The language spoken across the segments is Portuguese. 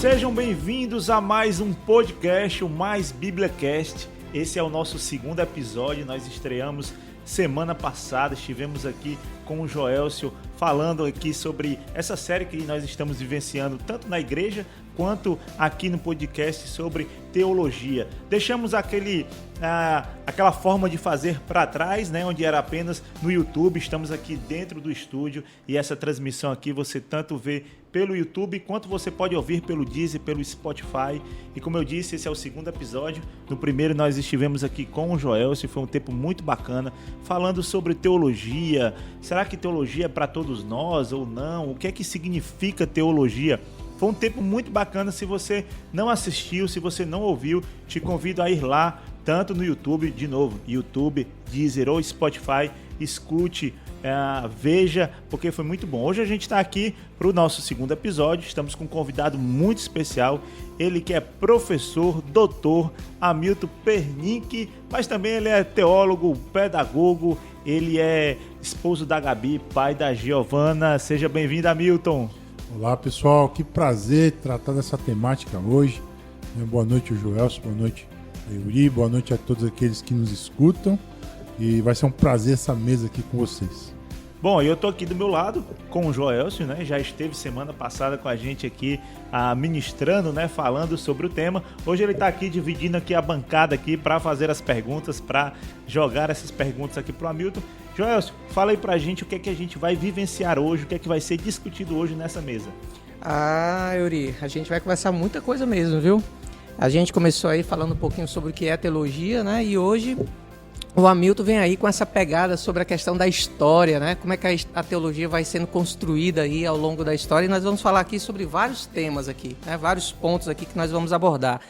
Sejam bem-vindos a mais um podcast, o Mais BíbliaCast. Esse é o nosso segundo episódio, nós estreamos semana passada, estivemos aqui com o Joelcio falando aqui sobre essa série que nós estamos vivenciando tanto na igreja quanto aqui no podcast sobre teologia. Deixamos aquela forma de fazer para trás, né, onde era apenas no YouTube. Estamos aqui dentro do estúdio e essa transmissão aqui você tanto vê pelo YouTube quanto você pode ouvir pelo Deezer, pelo Spotify. E como eu disse, esse é o segundo episódio. No primeiro nós estivemos aqui com o Joelcio, foi um tempo muito bacana, falando sobre teologia. Será que teologia é para todos nós ou não? O que é que significa teologia? Foi um tempo muito bacana. Se você não assistiu, se você não ouviu, te convido a ir lá, tanto no YouTube, de novo, YouTube, Deezer ou Spotify, escute, veja, porque foi muito bom. Hoje a gente está aqui para o nosso segundo episódio, estamos com um convidado muito especial, ele que é professor, doutor, Hamilton Pernick, mas também ele é teólogo, pedagogo, ele é esposo da Gabi, pai da Giovana. Seja bem-vindo, Hamilton. Olá, pessoal, que prazer tratar dessa temática hoje. Boa noite, Joelcio, boa noite, Yuri, boa noite a todos aqueles que nos escutam. E vai ser um prazer essa mesa aqui com vocês. Bom, eu tô aqui do meu lado com o Joelcio, né? Já esteve semana passada com a gente aqui, ministrando, né? Falando sobre o tema. Hoje ele tá aqui dividindo aqui a bancada aqui para fazer as perguntas, para jogar essas perguntas aqui pro Hamilton. Joelcio, fala aí pra gente o que é que a gente vai vivenciar hoje, o que é que vai ser discutido hoje nessa mesa. Yuri, a gente vai conversar muita coisa mesmo, viu? A gente começou aí falando um pouquinho sobre o que é teologia, né? E hoje o Hamilton vem aí com essa pegada sobre a questão da história, né? Como é que a teologia vai sendo construída aí ao longo da história. E nós vamos falar aqui sobre vários temas aqui, né? Vários pontos aqui que nós vamos abordar.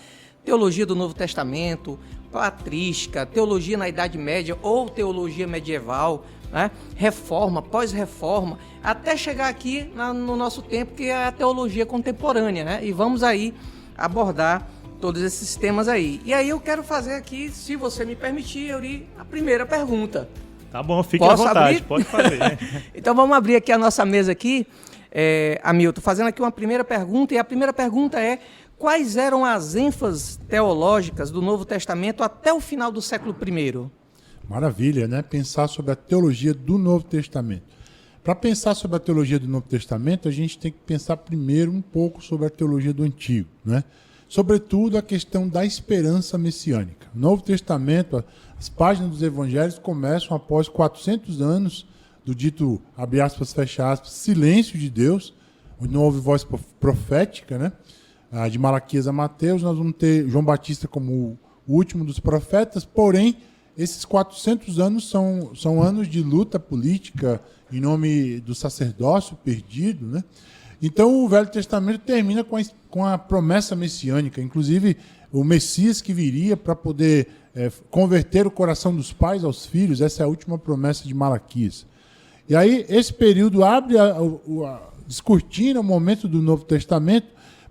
Teologia do Novo Testamento, patrística, teologia na Idade Média ou teologia medieval, né? Reforma, pós-reforma, até chegar aqui no nosso tempo, que é a teologia contemporânea, né? E vamos aí abordar todos esses temas aí. E aí eu quero fazer aqui, se você me permitir, Yuri, a primeira pergunta. Tá bom, fique à vontade, abrir? Pode fazer. Então vamos abrir aqui a nossa mesa aqui, Hamilton, fazendo aqui uma primeira pergunta, e a primeira pergunta é: quais eram as ênfases teológicas do Novo Testamento até o final do século I? Maravilha, né? Pensar sobre a teologia do Novo Testamento. Para pensar sobre a teologia do Novo Testamento, a gente tem que pensar primeiro um pouco sobre a teologia do Antigo, né? Sobretudo a questão da esperança messiânica. No Novo Testamento, as páginas dos evangelhos começam após 400 anos do dito, abre aspas, fecha aspas, silêncio de Deus, onde não houve voz profética, né? De Malaquias a Mateus, nós vamos ter João Batista como o último dos profetas, porém, esses 400 anos são anos de luta política em nome do sacerdócio perdido, né? Então o Velho Testamento termina com a promessa messiânica, inclusive o Messias que viria para poder converter o coração dos pais aos filhos. Essa é a última promessa de Malaquias. E aí esse período abre descortina o momento do Novo Testamento,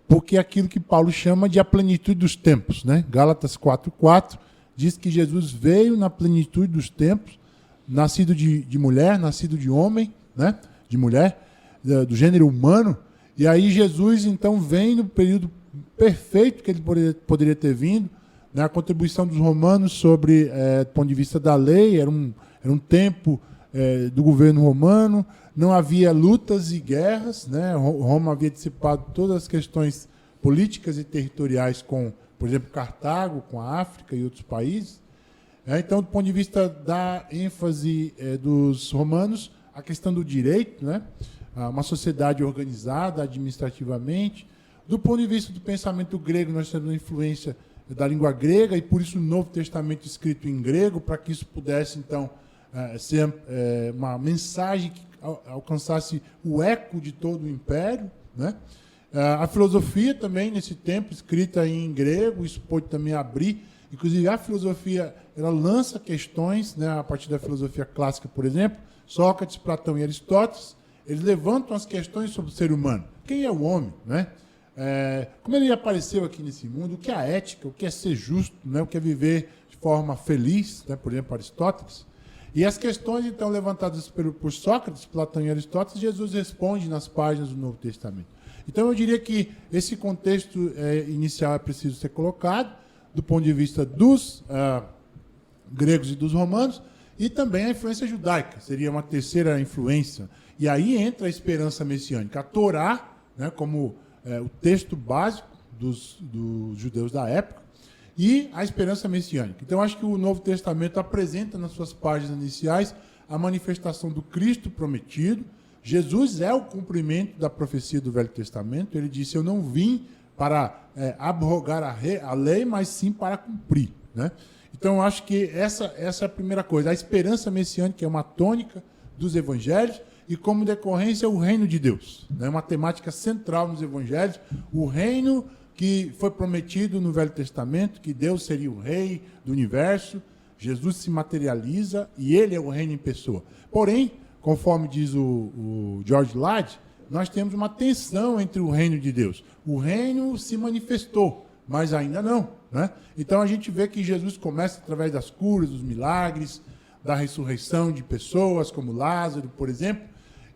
porque é aquilo que Paulo chama de a plenitude dos tempos, né? Gálatas 4:4 diz que Jesus veio na plenitude dos tempos, nascido de mulher, nascido de homem, né? De mulher, do gênero humano. E aí Jesus então vem no período perfeito que ele poderia ter vindo, né? A contribuição dos romanos sobre, do ponto de vista da lei, era um tempo do governo romano, não havia lutas e guerras, né? Roma havia dissipado todas as questões políticas e territoriais com, por exemplo, Cartago, com a África e outros países. Então, do ponto de vista da ênfase dos romanos, a questão do direito, né? Uma sociedade organizada administrativamente. Do ponto de vista do pensamento grego, nós temos a influência da língua grega, e por isso o Novo Testamento escrito em grego, para que isso pudesse, então, ser uma mensagem que alcançasse o eco de todo o império, né? A filosofia também, nesse tempo, escrita em grego, isso pode também abrir. Inclusive, a filosofia ela lança questões, né, a partir da filosofia clássica, por exemplo, Sócrates, Platão e Aristóteles, eles levantam as questões sobre o ser humano. Quem é o homem, né? Como ele apareceu aqui nesse mundo, o que é a ética, o que é ser justo, né? O que é viver de forma feliz, né? Por exemplo, Aristóteles. E as questões, então, levantadas por Sócrates, Platão e Aristóteles, Jesus responde nas páginas do Novo Testamento. Então eu diria que esse contexto inicial é preciso ser colocado do ponto de vista dos gregos e dos romanos, e também a influência judaica, seria uma terceira influência. E aí entra a esperança messiânica. A Torá, né, como o texto básico dos judeus da época, e a esperança messiânica. Então, acho que o Novo Testamento apresenta nas suas páginas iniciais a manifestação do Cristo prometido. Jesus é o cumprimento da profecia do Velho Testamento. Ele disse, eu não vim para abrogar a lei, mas sim para cumprir, né? Então, eu acho que essa é a primeira coisa. A esperança messiânica é uma tônica dos evangelhos e, como decorrência, o reino de Deus. É uma temática central nos evangelhos. O reino que foi prometido no Velho Testamento, que Deus seria o rei do universo. Jesus se materializa e ele é o reino em pessoa. Porém, conforme diz o George Lade, nós temos uma tensão entre o reino de Deus. O reino se manifestou, mas ainda não, né? Então a gente vê que Jesus começa através das curas, dos milagres, da ressurreição de pessoas, como Lázaro, por exemplo,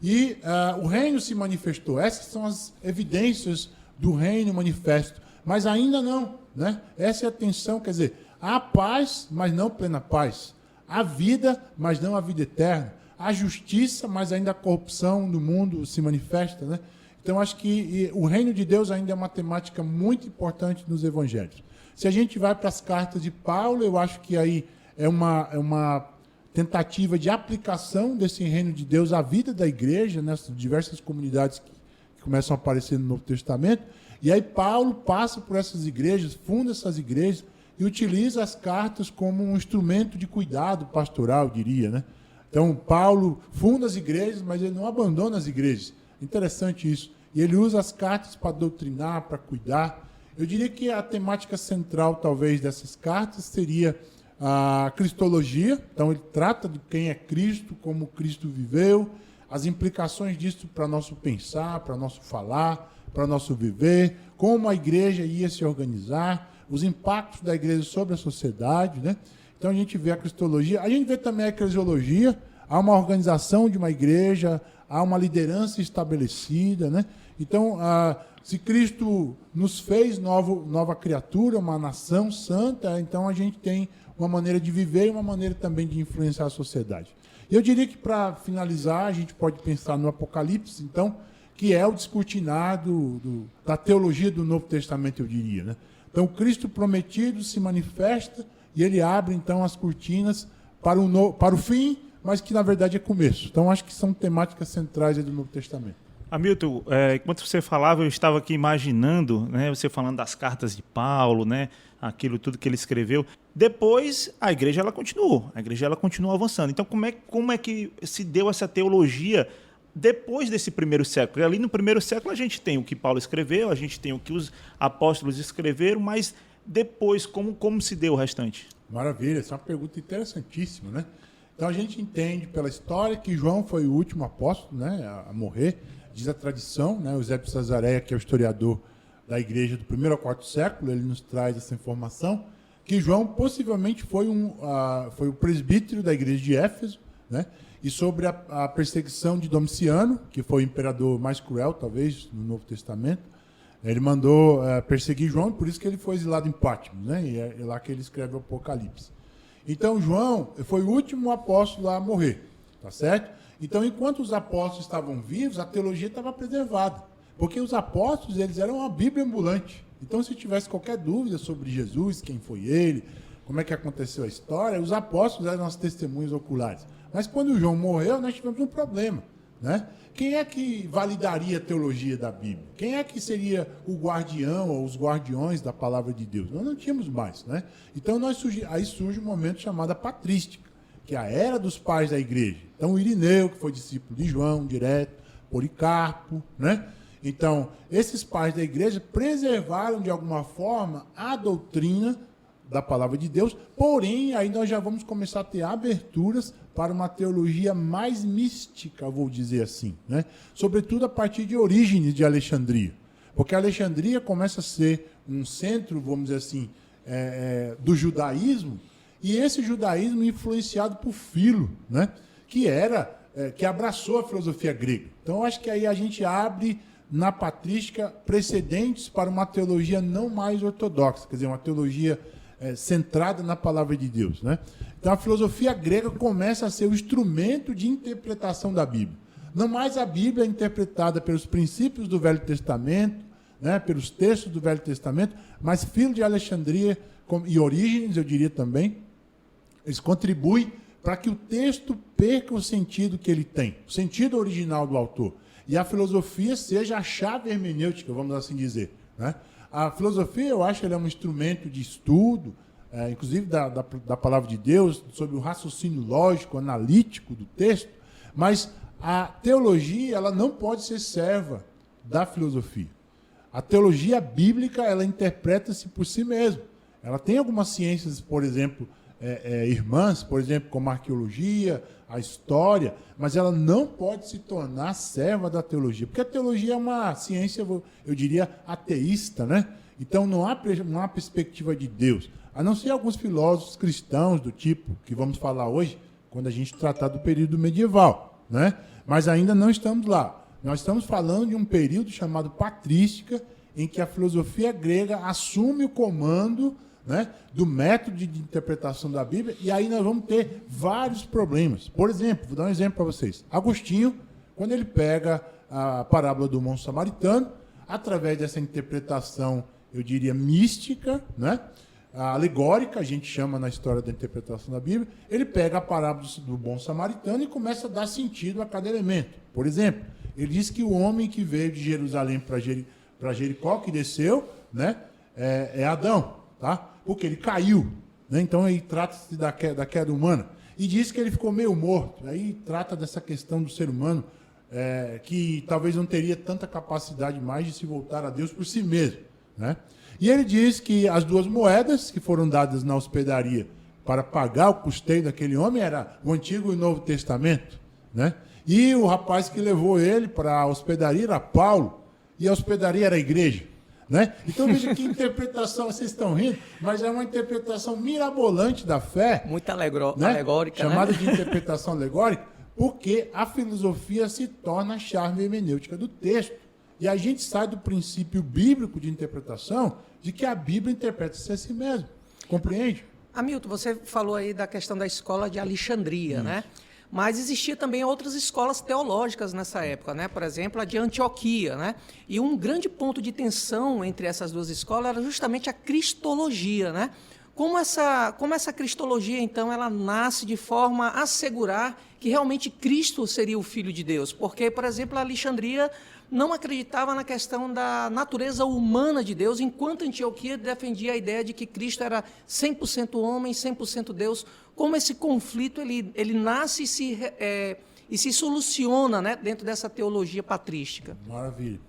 e o reino se manifestou. Essas são as evidências do reino manifesto, mas ainda não, né? Essa é a tensão, quer dizer, há paz, mas não plena paz. Há vida, mas não a vida eterna. Há justiça, mas ainda a corrupção do mundo se manifesta, né? Então, acho que o reino de Deus ainda é uma temática muito importante nos evangelhos. Se a gente vai para as cartas de Paulo, eu acho que aí é uma tentativa de aplicação desse reino de Deus à vida da igreja, nessas diversas comunidades que começam a aparecer no Novo Testamento. E aí Paulo passa por essas igrejas, funda essas igrejas e utiliza as cartas como um instrumento de cuidado pastoral, eu diria, né? Então, Paulo funda as igrejas, mas ele não abandona as igrejas. Interessante isso. E ele usa as cartas para doutrinar, para cuidar. Eu diria que a temática central, talvez, dessas cartas seria a cristologia. Então, ele trata de quem é Cristo, como Cristo viveu, as implicações disso para nosso pensar, para nosso falar, para nosso viver, como a igreja ia se organizar, os impactos da igreja sobre a sociedade, né? Então a gente vê a cristologia, a gente vê também a eclesiologia, há uma organização de uma igreja, há uma liderança estabelecida, né? Então, se Cristo nos fez nova criatura, uma nação santa, então a gente tem uma maneira de viver e uma maneira também de influenciar a sociedade. E eu diria que, para finalizar, a gente pode pensar no Apocalipse, então, que é o descortinado da teologia do Novo Testamento, eu diria, né? Então, o Cristo prometido se manifesta e ele abre, então, as cortinas para o fim, mas que, na verdade, é começo. Então, acho que são temáticas centrais aí do Novo Testamento. Hamilton, enquanto você falava, eu estava aqui imaginando, né, você falando das cartas de Paulo, né, aquilo tudo que ele escreveu. Depois, a igreja ela continuou avançando. Então, como é que se deu essa teologia depois desse primeiro século? Ali no primeiro século a gente tem o que Paulo escreveu, a gente tem o que os apóstolos escreveram, mas depois, como se deu o restante? Maravilha, essa é uma pergunta interessantíssima, né? Então a gente entende pela história que João foi o último apóstolo, né, a morrer. Diz a tradição, né, o Eusébio de Cesareia, que é o historiador da igreja do 1º ao 4º século, ele nos traz essa informação, que João possivelmente foi o presbítero da igreja de Éfeso, né? E sobre a perseguição de Domiciano, que foi o imperador mais cruel, talvez, no Novo Testamento, ele mandou perseguir João, por isso que ele foi exilado em Patmos, né? E é lá que ele escreve o Apocalipse. Então, João foi o último apóstolo a morrer, tá certo? Então, enquanto os apóstolos estavam vivos, a teologia estava preservada, porque os apóstolos, eles eram uma Bíblia ambulante. Então, se tivesse qualquer dúvida sobre Jesus, quem foi ele, como é que aconteceu a história, os apóstolos eram as testemunhas oculares. Mas quando João morreu, nós tivemos um problema, né? Quem é que validaria a teologia da Bíblia? Quem é que seria o guardião ou os guardiões da palavra de Deus? Nós não tínhamos mais, né? Então aí surge um momento chamado patrística, que é a era dos pais da igreja. Então o Irineu, que foi discípulo de João direto, Policarpo, né? Então esses pais da igreja preservaram de alguma forma a doutrina da palavra de Deus, porém aí nós já vamos começar a ter aberturas para uma teologia mais mística, vou dizer assim, né? Sobretudo a partir de Orígenes de Alexandria, porque Alexandria começa a ser um centro, vamos dizer assim, do judaísmo, e esse judaísmo influenciado por Filo, né? Que abraçou a filosofia grega. Então, eu acho que aí a gente abre na patrística precedentes para uma teologia não mais ortodoxa, quer dizer, uma teologia centrada na palavra de Deus, né? Então a filosofia grega começa a ser o instrumento de interpretação da Bíblia. Não mais a Bíblia é interpretada pelos princípios do Velho Testamento, né, pelos textos do Velho Testamento, mas Filo de Alexandria e Orígenes, eu diria também, eles contribuem para que o texto perca o sentido que ele tem, o sentido original do autor. E a filosofia seja a chave hermenêutica, vamos assim dizer, né? A filosofia, eu acho, ela é um instrumento de estudo, inclusive da palavra de Deus, sobre o raciocínio lógico, analítico do texto, mas a teologia, ela não pode ser serva da filosofia. A teologia bíblica, ela interpreta-se por si mesma. Ela tem algumas ciências, por exemplo, irmãs, por exemplo, como a arqueologia, a história, mas ela não pode se tornar serva da teologia, porque a teologia é uma ciência, eu diria, ateísta, né? Então não há perspectiva de Deus, a não ser alguns filósofos cristãos do tipo que vamos falar hoje, quando a gente tratar do período medieval, né? Mas ainda não estamos lá. Nós estamos falando de um período chamado patrística, em que a filosofia grega assume o comando, né, do método de interpretação da Bíblia, e aí nós vamos ter vários problemas. Por exemplo, vou dar um exemplo para vocês. Agostinho, quando ele pega a parábola do monte samaritano, através dessa interpretação, eu diria, mística, né, alegórica, a gente chama na história da interpretação da Bíblia, ele pega a parábola do bom samaritano e começa a dar sentido a cada elemento. Por exemplo, ele diz que o homem que veio de Jerusalém para Jericó, que desceu, né, é Adão, tá? Porque ele caiu, né? Então aí trata-se da queda humana. E diz que ele ficou meio morto. Aí trata dessa questão do ser humano, que talvez não teria tanta capacidade mais de se voltar a Deus por si mesmo, né? E ele diz que as duas moedas que foram dadas na hospedaria para pagar o custeio daquele homem era o Antigo e o Novo Testamento, né? E o rapaz que levou ele para a hospedaria era Paulo, e a hospedaria era a igreja, né? Então veja que interpretação, vocês estão rindo, mas é uma interpretação mirabolante da fé. Muito né? alegórica, chamada né? de interpretação alegórica, porque a filosofia se torna a chave hermenêutica do texto. E a gente sai do princípio bíblico de interpretação de que a Bíblia interpreta-se a si mesma. Compreende? Hamilton, você falou aí da questão da escola de Alexandria, né? Mas existia também outras escolas teológicas nessa época, né? Por exemplo, a de Antioquia, né? E um grande ponto de tensão entre essas duas escolas era justamente a cristologia, né? Como essa cristologia, então, ela nasce de forma a assegurar que realmente Cristo seria o Filho de Deus? Porque, por exemplo, a Alexandria não acreditava na questão da natureza humana de Deus, enquanto Antioquia defendia a ideia de que Cristo era 100% homem, 100% Deus. Como esse conflito ele nasce e se soluciona, né, dentro dessa teologia patrística? Maravilha.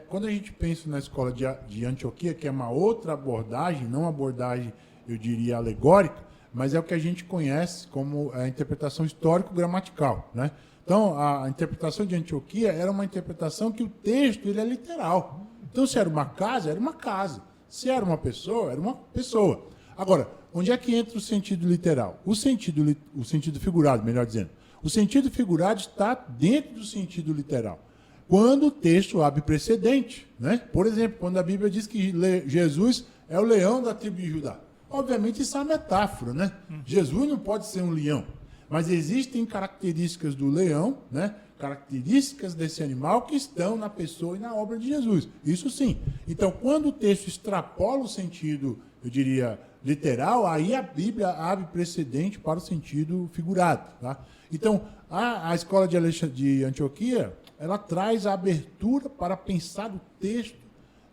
Quando a gente pensa na escola de Antioquia, que é uma outra abordagem, não uma abordagem, eu diria, alegórica, mas é o que a gente conhece como a interpretação histórico-gramatical, né? Então, a interpretação de Antioquia era uma interpretação que o texto ele é literal. Então, se era uma casa, era uma casa. Se era uma pessoa, era uma pessoa. Agora, onde é que entra o sentido literal? O sentido figurado, melhor dizendo. O sentido figurado está dentro do sentido literal. Quando o texto abre precedente, né? Por exemplo, quando a Bíblia diz que Jesus é o leão da tribo de Judá. Obviamente, isso é uma metáfora, né? Jesus não pode ser um leão. Mas existem características do leão, né? Características desse animal que estão na pessoa e na obra de Jesus. Isso sim. Então, quando o texto extrapola o sentido, eu diria, literal, aí a Bíblia abre precedente para o sentido figurado. Tá? Então, a escola de Antioquia, ela traz a abertura para pensar o texto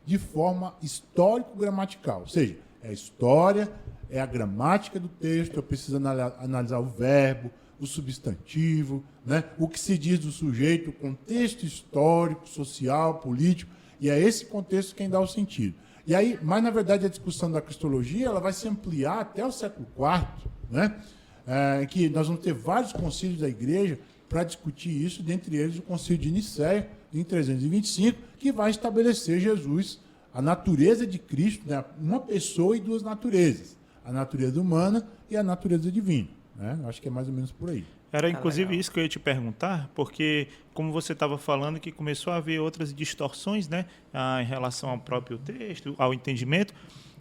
de forma histórico-gramatical. Ou seja, é a história, é a gramática do texto, eu preciso analisar o verbo, o substantivo, né? O que se diz do sujeito, o contexto histórico, social, político, e é esse contexto quem dá o sentido. E aí, mas na verdade a discussão da cristologia ela vai se ampliar até o século IV, né? Que nós vamos ter vários concílios da igreja para discutir isso, dentre eles o concílio de Nicéia, em 325, que vai estabelecer Jesus, a natureza de Cristo, né? Uma pessoa e duas naturezas. A natureza humana e a natureza divina. Né? Acho que é mais ou menos por aí. Era inclusive legal. isso que eu ia te perguntar, porque como você estava falando que começou a haver outras distorções, né, em relação ao próprio texto, ao entendimento,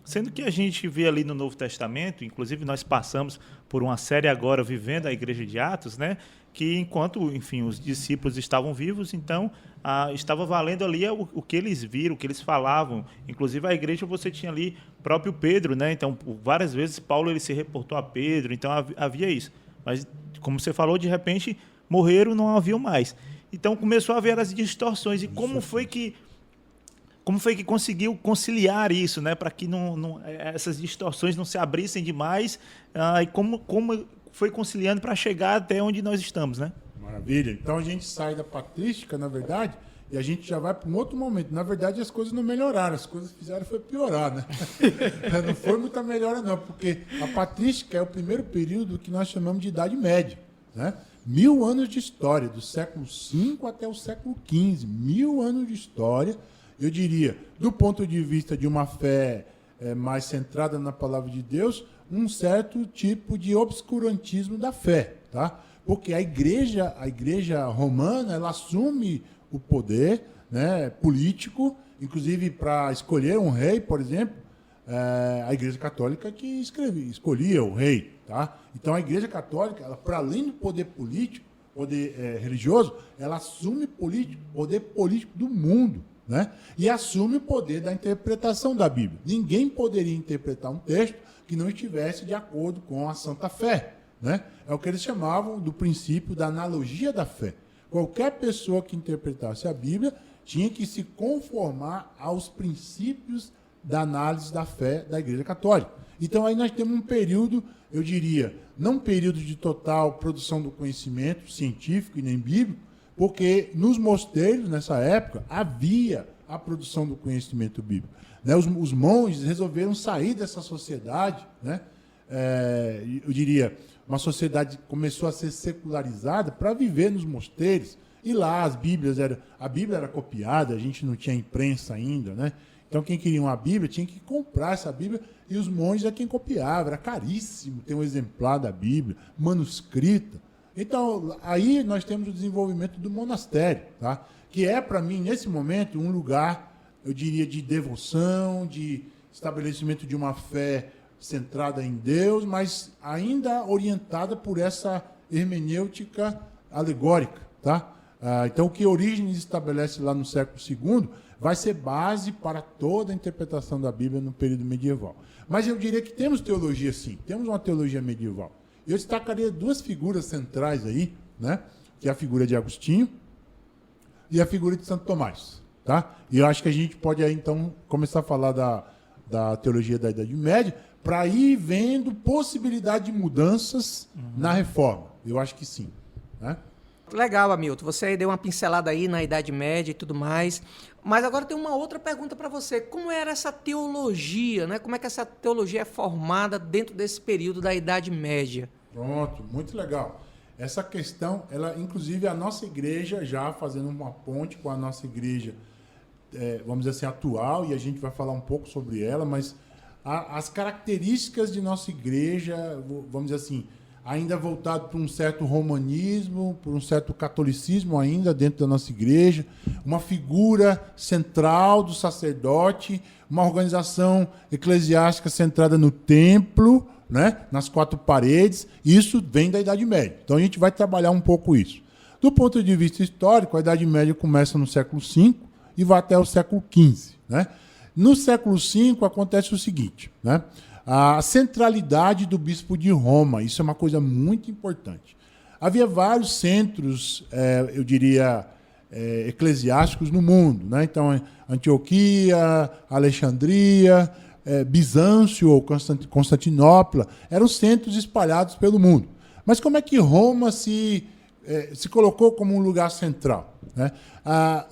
sendo que a gente vê ali no Novo Testamento, inclusive nós passamos por uma série agora vivendo a Igreja de Atos, né, que enquanto, enfim, os discípulos estavam vivos, então estava valendo ali o que eles viram, o que eles falavam. Inclusive a igreja você tinha ali próprio Pedro, né? Então várias vezes Paulo ele se reportou a Pedro, então havia isso. Mas como você falou, de repente morreram, não haviam mais. Então começou a haver as distorções. E como foi que conseguiu conciliar isso, né, para que essas distorções não se abrissem demais, e como foi conciliando para chegar até onde nós estamos, né? Maravilha. Então a gente sai da patrística, na verdade, e a gente já vai para um outro momento. Na verdade, as coisas não melhoraram, as coisas fizeram foi piorar, né? Não foi muita melhora, não, porque a patrística é o primeiro período que nós chamamos de Idade Média, né? 1000 anos de história, do século V até o século XV. 1000 anos de história, eu diria, do ponto de vista de uma fé mais centrada na palavra de Deus, um certo tipo de obscurantismo da fé, tá? Porque a igreja romana, ela assume o poder, né, político, inclusive para escolher um rei, por exemplo, a igreja católica que escolhia o rei, tá? Então a igreja católica, ela, para além do poder político, poder religioso, ela assume poder político do mundo, né? E assume o poder da interpretação da Bíblia. Ninguém poderia interpretar um texto que não estivesse de acordo com a Santa Fé, né? É o que eles chamavam do princípio da analogia da fé. Qualquer pessoa que interpretasse a Bíblia tinha que se conformar aos princípios da análise da fé da Igreja Católica. Então aí nós temos um período, eu diria, não um período de total produção do conhecimento científico e nem bíblico, porque nos mosteiros, nessa época, havia a produção do conhecimento bíblico, né? Os monges resolveram sair dessa sociedade, né? Eu diria, uma sociedade que começou a ser secularizada para viver nos mosteiros. E lá a Bíblia era copiada, a gente não tinha imprensa ainda, né? Então quem queria uma Bíblia tinha que comprar essa Bíblia e os monges é quem copiava. Era caríssimo ter um exemplar da Bíblia, manuscrita. Então aí nós temos o desenvolvimento do monastério, tá? Que é, para mim, nesse momento, um lugar, eu diria, de devoção, de estabelecimento de uma fé centrada em Deus, mas ainda orientada por essa hermenêutica alegórica, tá? Então, o que Orígenes estabelece lá no século II vai ser base para toda a interpretação da Bíblia no período medieval. Mas eu diria que temos teologia, sim, temos uma teologia medieval. Eu destacaria duas figuras centrais aí, né? Que é a figura de Agostinho e a figura de Santo Tomás, tá? E eu acho que a gente pode aí, então, começar a falar da teologia da Idade Média, para ir vendo possibilidade de mudanças na reforma. Eu acho que sim, né? Legal, Hamilton. Você aí deu uma pincelada aí na Idade Média e tudo mais. Mas agora tem uma outra pergunta para você. Como era essa teologia, né? Como é que essa teologia é formada dentro desse período da Idade Média? Pronto, muito legal. Essa questão, ela, inclusive, a nossa igreja, já fazendo uma ponte com a nossa igreja, vamos dizer assim, atual, e a gente vai falar um pouco sobre ela, mas as características de nossa igreja, vamos dizer assim, ainda voltado para um certo romanismo, para um certo catolicismo ainda dentro da nossa igreja, uma figura central do sacerdote, uma organização eclesiástica centrada no templo, né, nas quatro paredes. Isso vem da Idade Média. Então a gente vai trabalhar um pouco isso. Do ponto de vista histórico, a Idade Média começa no século V e vai até o século XV, né? No século V acontece o seguinte, né? A centralidade do bispo de Roma, isso é uma coisa muito importante. Havia vários centros, eu diria, eclesiásticos no mundo, né? Então, Antioquia, Alexandria, Bizâncio ou Constantinopla eram centros espalhados pelo mundo. Mas como é que Roma se colocou como um lugar central, né?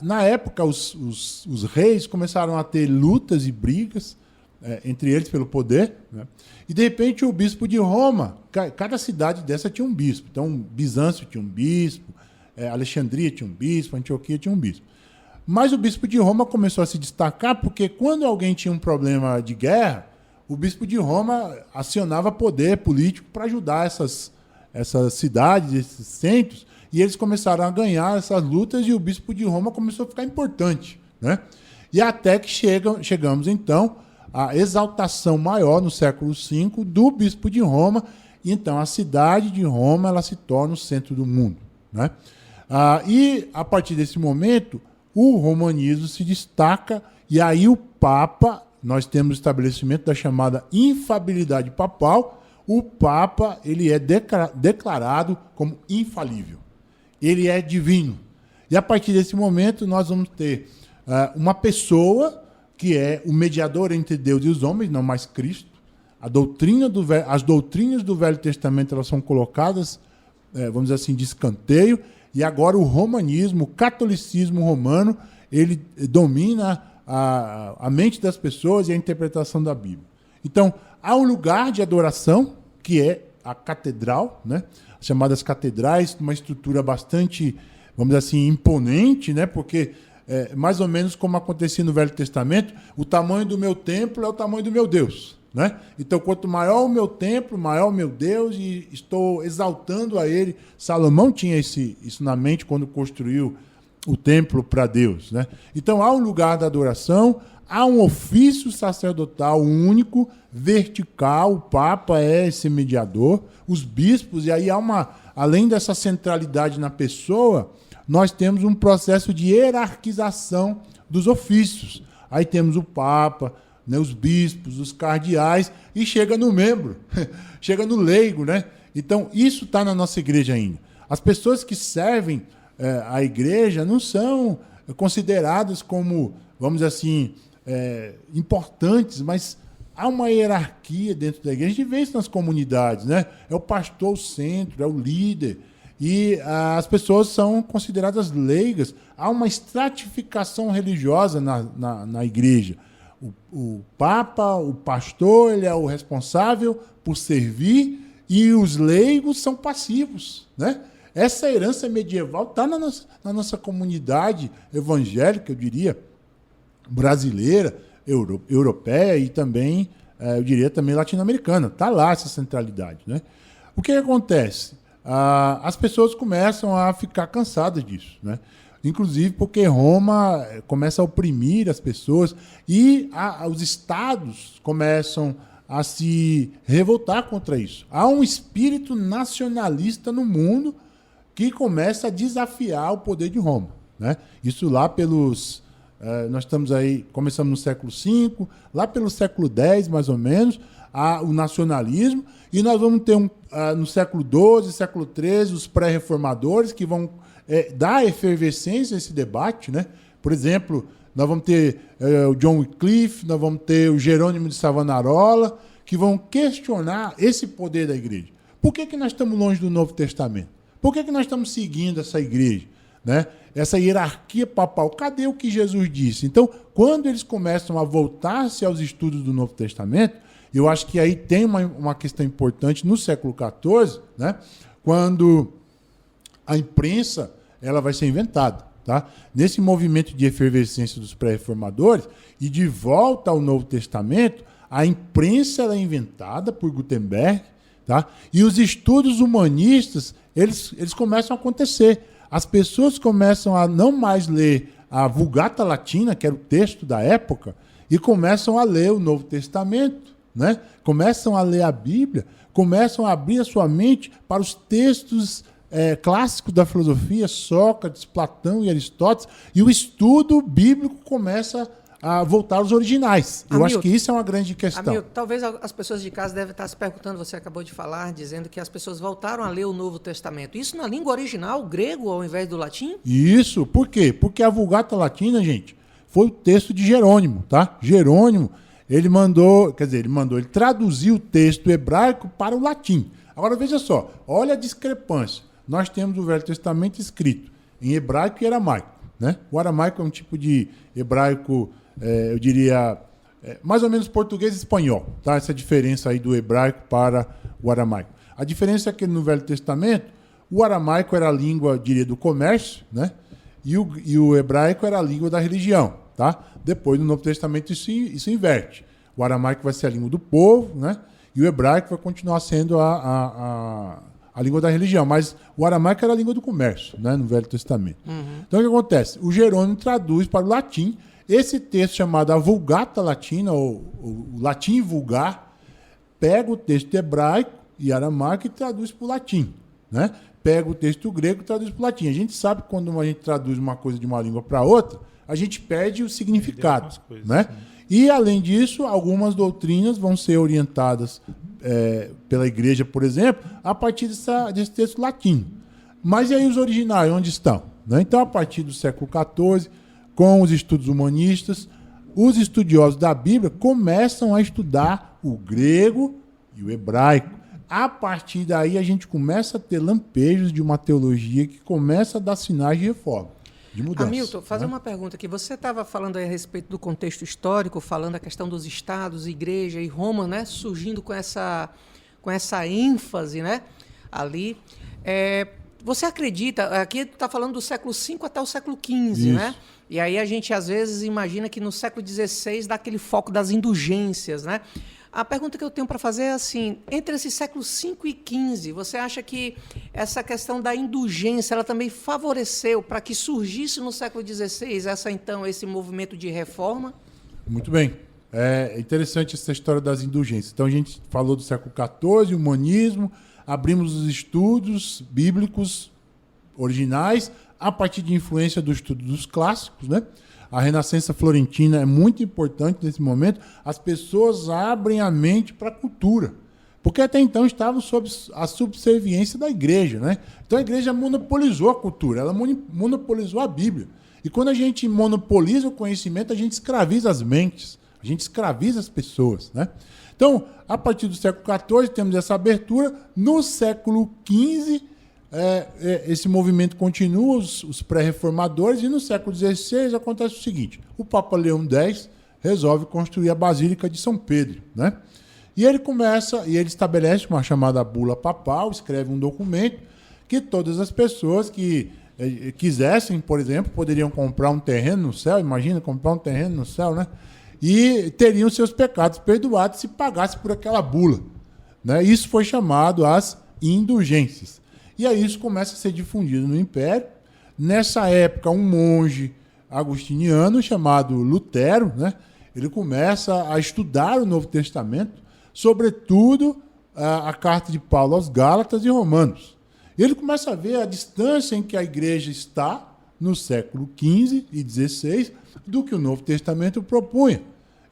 Na época, os reis começaram a ter lutas e brigas entre eles pelo poder, né? E, de repente, o bispo de Roma, cada cidade dessa tinha um bispo. Então, Bizâncio tinha um bispo, Alexandria tinha um bispo, Antioquia tinha um bispo. Mas o bispo de Roma começou a se destacar porque, quando alguém tinha um problema de guerra, o bispo de Roma acionava poder político para ajudar essas cidades, esses centros, e eles começaram a ganhar essas lutas e o bispo de Roma começou a ficar importante, né? E até que chegamos, então, à exaltação maior no século V do bispo de Roma, e então a cidade de Roma ela se torna o centro do mundo, né? E a partir desse momento, o romanismo se destaca, e aí o Papa, nós temos o estabelecimento da chamada infalibilidade papal. O Papa ele é declarado como infalível. Ele é divino. E a partir desse momento nós vamos ter uma pessoa que é o mediador entre Deus e os homens, não mais Cristo. As doutrinas do Velho Testamento elas são colocadas, vamos dizer assim, de escanteio. E agora o romanismo, o catolicismo romano, ele domina a mente das pessoas e a interpretação da Bíblia. Então, há um lugar de adoração, que é a catedral, né? As chamadas catedrais, uma estrutura bastante, vamos dizer assim, imponente, né? Porque, mais ou menos como acontecia no Velho Testamento, o tamanho do meu templo é o tamanho do meu Deus, né? Então, quanto maior o meu templo, maior o meu Deus, e estou exaltando a ele. Salomão tinha isso na mente quando construiu o templo para Deus, né? Então, há um lugar da adoração, há um ofício sacerdotal único, vertical, o Papa é esse mediador, os bispos, e aí além dessa centralidade na pessoa, nós temos um processo de hierarquização dos ofícios. Aí temos o Papa, né, os bispos, os cardeais, e chega no membro, chega no leigo, né? Então, isso está na nossa igreja ainda. As pessoas que servem a igreja não são consideradas como, vamos dizer assim, importantes, mas há uma hierarquia dentro da igreja. A gente vê isso nas comunidades, né? É o pastor o centro, é o líder, e as pessoas são consideradas leigas. Há uma estratificação religiosa na igreja. O Papa, o pastor, ele é o responsável por servir, e os leigos são passivos, né? Essa herança medieval está na nossa comunidade evangélica, eu diria, brasileira, europeia e também, eu diria, também latino-americana. Está lá essa centralidade, né? O que acontece? As pessoas começam a ficar cansadas disso, né? Inclusive porque Roma começa a oprimir as pessoas e os estados começam a se revoltar contra isso. Há um espírito nacionalista no mundo que começa a desafiar o poder de Roma, né? Isso lá nós estamos aí, começamos no século V, lá pelo século X, mais ou menos, o nacionalismo, e nós vamos ter no século XII, século XIII, os pré-reformadores que vão dar efervescência a esse debate, né? Por exemplo, nós vamos ter o John Wycliffe, nós vamos ter o Jerônimo de Savonarola, que vão questionar esse poder da igreja. Por que nós estamos longe do Novo Testamento? Por que nós estamos seguindo essa igreja, né? Essa hierarquia papal? Cadê o que Jesus disse? Então, quando eles começam a voltar-se aos estudos do Novo Testamento, eu acho que aí tem uma questão importante no século XIV, né? Quando a imprensa ela vai ser inventada, tá? Nesse movimento de efervescência dos pré-reformadores e de volta ao Novo Testamento, a imprensa ela é inventada por Gutenberg, tá? E os estudos humanistas eles começam a acontecer. As pessoas começam a não mais ler a Vulgata Latina, que era o texto da época, e começam a ler o Novo Testamento, né? Começam a ler a Bíblia, começam a abrir a sua mente para os textos clássicos da filosofia, Sócrates, Platão e Aristóteles, e o estudo bíblico começa a voltar aos originais. Eu acho que isso é uma grande questão. Hamilton, talvez as pessoas de casa devem estar se perguntando, você acabou de falar, dizendo que as pessoas voltaram a ler o Novo Testamento. Isso na língua original, grego, ao invés do latim? Isso, por quê? Porque a Vulgata Latina, gente, foi o texto de Jerônimo, tá? Jerônimo, ele traduziu o texto hebraico para o latim. Agora, veja só, olha a discrepância. Nós temos o Velho Testamento escrito em hebraico e aramaico, né? O aramaico é um tipo de hebraico, eu diria, mais ou menos português e espanhol, tá? Essa diferença aí do hebraico para o aramaico. A diferença é que no Velho Testamento, o aramaico era a língua, diria, do comércio, né? E o hebraico era a língua da religião, tá? Depois, no Novo Testamento, isso inverte. O aramaico vai ser a língua do povo, né? E o hebraico vai continuar sendo a a língua da religião, mas o aramaico era a língua do comércio, né, no Velho Testamento. Então o que acontece? O Jerônimo traduz para o latim esse texto chamado a Vulgata Latina, ou o latim vulgar, pega o texto hebraico e aramaico e traduz para o latim, né? Pega o texto grego e traduz para o latim. A gente sabe que quando a gente traduz uma coisa de uma língua para outra, a gente perde o significado, né? E, além disso, algumas doutrinas vão ser orientadas pela igreja, por exemplo, a partir desse texto latino. Mas e aí os originais, onde estão? Né? Então, a partir do século XIV, com os estudos humanistas, os estudiosos da Bíblia começam a estudar o grego e o hebraico. A partir daí, a gente começa a ter lampejos de uma teologia que começa a dar sinais de reforma, de mudança. Hamilton, fazer uma pergunta aqui. Você estava falando aí a respeito do contexto histórico, falando a questão dos estados, igreja e Roma, né, surgindo com essa ênfase, né, ali. Você acredita, aqui está falando do século V até o século XV, né? E aí a gente às vezes imagina que no século XVI dá aquele foco das indulgências, né? A pergunta que eu tenho para fazer é assim, entre esse século V e XV, você acha que essa questão da indulgência ela também favoreceu para que surgisse no século XVI esse movimento de reforma? Muito bem. É interessante essa história das indulgências. Então a gente falou do século XIV, humanismo, abrimos os estudos bíblicos originais a partir de influência do estudo dos clássicos, né? A Renascença Florentina é muito importante nesse momento. As pessoas abrem a mente para a cultura, porque até então estavam sob a subserviência da igreja, né? Então a igreja monopolizou a cultura, ela monopolizou a Bíblia. E quando a gente monopoliza o conhecimento, a gente escraviza as mentes, a gente escraviza as pessoas, né? Então, a partir do século XIV, temos essa abertura. No século XV, esse movimento continua, os pré-reformadores, e no século XVI acontece o seguinte: o Papa Leão X resolve construir a Basílica de São Pedro, né? E ele estabelece uma chamada bula papal, escreve um documento que todas as pessoas que quisessem, por exemplo, poderiam comprar um terreno no céu. Imagina comprar um terreno no céu, né? E teriam seus pecados perdoados se pagasse por aquela bula, né? Isso foi chamado as indulgências. E aí isso começa a ser difundido no Império. Nessa época, um monge agostiniano chamado Lutero, né? Ele começa a estudar o Novo Testamento, sobretudo a carta de Paulo aos Gálatas e Romanos. Ele começa a ver a distância em que a igreja está no século XV e XVI do que o Novo Testamento propunha.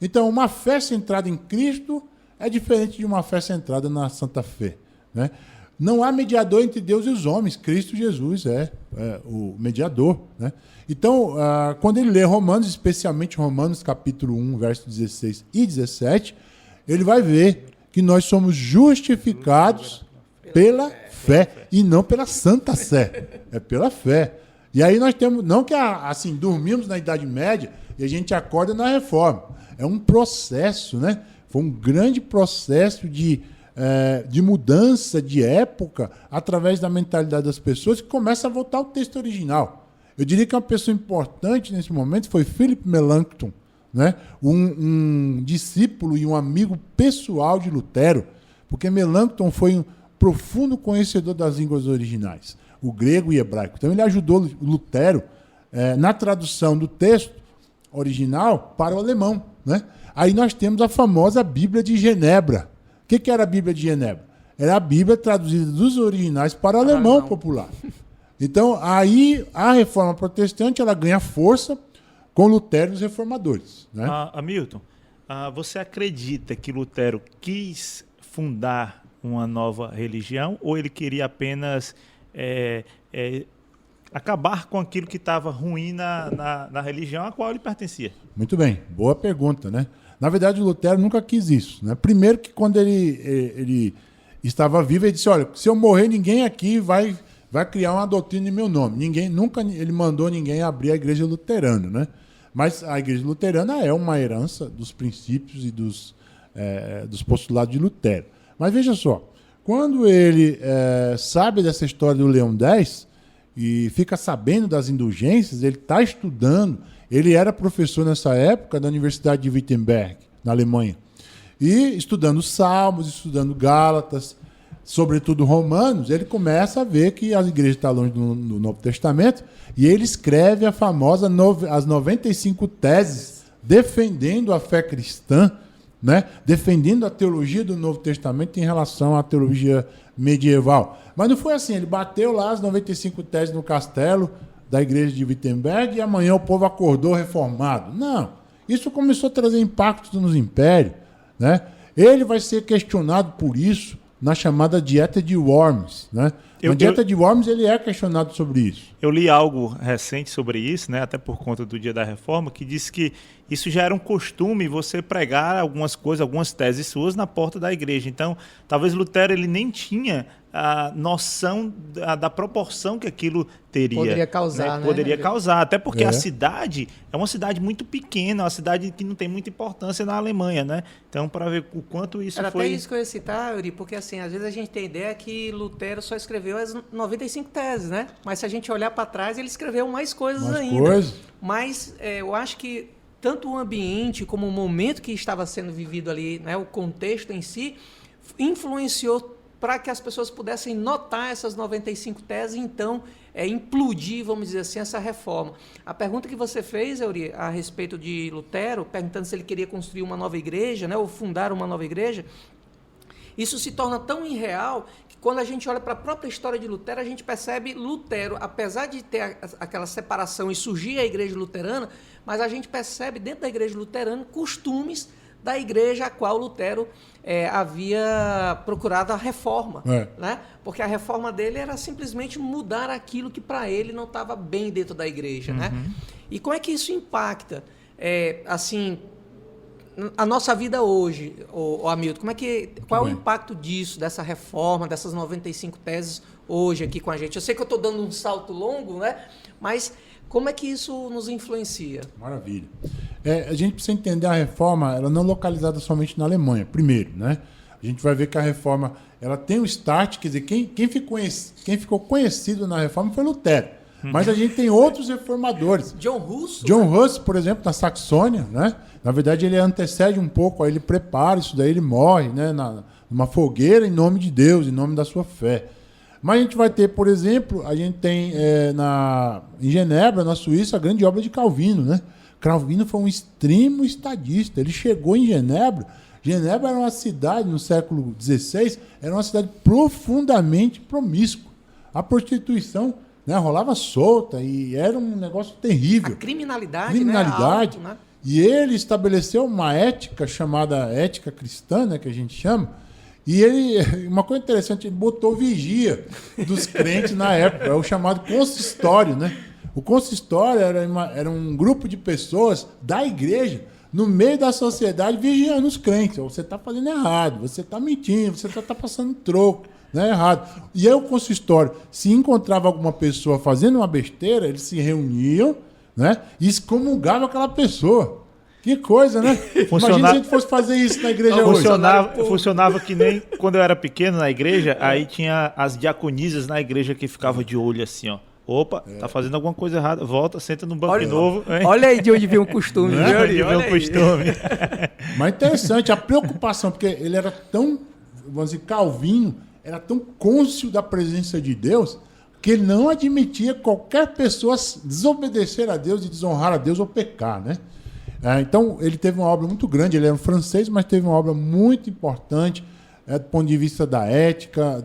Então, uma fé centrada em Cristo é diferente de uma fé centrada na Santa Fé, né? Não há mediador entre Deus e os homens. Cristo Jesus é o mediador, né? Então, quando ele lê Romanos, especialmente Romanos capítulo 1, versos 16 e 17, ele vai ver que nós somos justificados pela fé e não pela santa sé. É pela fé. E aí nós temos, não que assim, dormimos na Idade Média e a gente acorda na Reforma. É um processo, né? Foi um grande processo de mudança de época através da mentalidade das pessoas, que começa a voltar ao texto original. Eu diria que uma pessoa importante nesse momento foi Philip Melanchthon, né? Um discípulo e um amigo pessoal de Lutero, porque Melanchthon foi um profundo conhecedor das línguas originais, o grego e hebraico. Então ele ajudou Lutero na tradução do texto original para o alemão, né? Aí nós temos a famosa Bíblia de Genebra. O que era a Bíblia de Genebra? Era a Bíblia traduzida dos originais para o alemão popular. Então, aí a reforma protestante ela ganha força com Lutero e os reformadores, né? Hamilton, você acredita que Lutero quis fundar uma nova religião ou ele queria apenas acabar com aquilo que estava ruim na religião a qual ele pertencia? Muito bem, boa pergunta, né? Na verdade, o Lutero nunca quis isso, né? Primeiro que quando ele estava vivo, ele disse: olha, se eu morrer, ninguém aqui vai criar uma doutrina em meu nome. Nunca ele mandou ninguém abrir a igreja luterana, né? Mas a igreja luterana é uma herança dos princípios e dos postulados de Lutero. Mas veja só, quando ele sabe dessa história do Leão X e fica sabendo das indulgências, ele está estudando. Ele era professor nessa época da Universidade de Wittenberg, na Alemanha. E estudando Salmos, estudando Gálatas, sobretudo Romanos, ele começa a ver que as igrejas estão longe do Novo Testamento e ele escreve as 95 teses defendendo a fé cristã, né? Defendendo a teologia do Novo Testamento em relação à teologia medieval. Mas não foi assim, ele bateu lá as 95 teses no castelo da igreja de Wittenberg e amanhã o povo acordou reformado. Não, isso começou a trazer impactos nos impérios, né? Ele vai ser questionado por isso na chamada Dieta de Worms, né? Na Dieta de Worms ele é questionado sobre isso. Eu li algo recente sobre isso, né, até por conta do Dia da Reforma, que disse que isso já era um costume, você pregar algumas coisas, algumas teses suas na porta da igreja. Então, talvez Lutero ele nem tinha a noção da proporção que aquilo teria. Poderia causar, né? Poderia causar, até porque a cidade é uma cidade muito pequena, uma cidade que não tem muita importância na Alemanha, né? Então, para ver o quanto isso Era foi... até isso que eu ia citar, Yuri, porque assim, às vezes a gente tem ideia que Lutero só escreveu as 95 teses, né? Mas se a gente olhar para trás, ele escreveu mais coisas ainda. Mas eu acho que tanto o ambiente como o momento que estava sendo vivido ali, né, o contexto em si, influenciou para que as pessoas pudessem notar essas 95 teses e então implodir, vamos dizer assim, essa reforma. A pergunta que você fez, Euri, a respeito de Lutero, perguntando se ele queria construir uma nova igreja, né, ou fundar uma nova igreja, isso se torna tão irreal que quando a gente olha para a própria história de Lutero, a gente percebe Lutero, apesar de ter aquela separação e surgir a igreja luterana, mas a gente percebe dentro da igreja luterana costumes da igreja a qual Lutero havia procurado a reforma. Né? Porque a reforma dele era simplesmente mudar aquilo que para ele não estava bem dentro da igreja. Né? E como é que isso impacta? Assim, a nossa vida hoje, Hamilton, qual é o impacto disso, dessa reforma, dessas 95 teses hoje aqui com a gente? Eu sei que eu estou dando um salto longo, né? Mas como é que isso nos influencia? Maravilha. A gente precisa entender a reforma, ela não é localizada somente na Alemanha, primeiro, né? A gente vai ver que a reforma, ela tem um start, quer dizer, quem ficou conhecido na reforma foi Lutero. Mas a gente tem outros reformadores. John Hus? John Hus, por exemplo, na Saxônia, né? Na verdade, ele antecede um pouco, aí ele prepara isso daí, ele morre, né? Numa fogueira em nome de Deus, em nome da sua fé. Mas a gente vai ter, por exemplo, a gente tem em Genebra, na Suíça, a grande obra de Calvino, né? Calvino foi um extremo estadista. Ele chegou em Genebra. Genebra era uma cidade, no século XVI, era uma cidade profundamente promíscua. A prostituição, né, rolava solta e era um negócio terrível. A criminalidade. Né, alto, né? E ele estabeleceu uma ética chamada ética cristã, né, que a gente chama. E ele, uma coisa interessante, ele botou vigia dos crentes na época, é o chamado consistório, né? O consistório era um grupo de pessoas da igreja no meio da sociedade vigiando os crentes. Você está fazendo errado, você está mentindo, você está passando troco, né? Errado. E aí o consistório, se encontrava alguma pessoa fazendo uma besteira, eles se reuniam, né? E excomungavam aquela pessoa. Que coisa, né? Imagina se a gente fosse fazer isso na igreja hoje. Funcionava que nem quando eu era pequeno na igreja, aí tinha as diaconisas na igreja que ficavam de olho assim, ó. Opa, tá fazendo alguma coisa errada, volta, senta no banco de novo. Hein? Olha aí de onde vem o costume. De onde vem o costume. Mas interessante, a preocupação, porque ele era tão, vamos dizer, Calvino, era tão cônscio da presença de Deus, que ele não admitia qualquer pessoa desobedecer a Deus e desonrar a Deus ou pecar, né? Então, ele teve uma obra muito grande, ele era um francês, mas teve uma obra muito importante do ponto de vista da ética,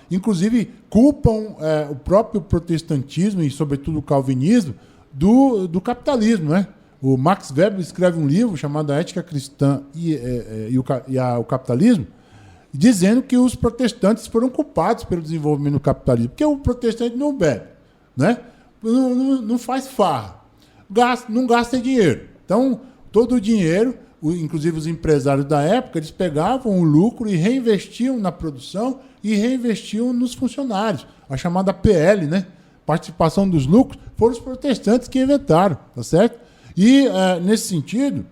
inclusive culpam o próprio protestantismo e, sobretudo, o calvinismo do capitalismo, né? O Max Weber escreve um livro chamado A Ética Cristã e o Capitalismo, dizendo que os protestantes foram culpados pelo desenvolvimento do capitalismo, porque o protestante não bebe, né? Não faz farra, não gasta dinheiro. Então, todo o dinheiro, inclusive os empresários da época, eles pegavam o lucro e reinvestiam na produção e reinvestiam nos funcionários. A chamada PL, né? Participação dos lucros, foram os protestantes que inventaram, tá certo? E, nesse sentido,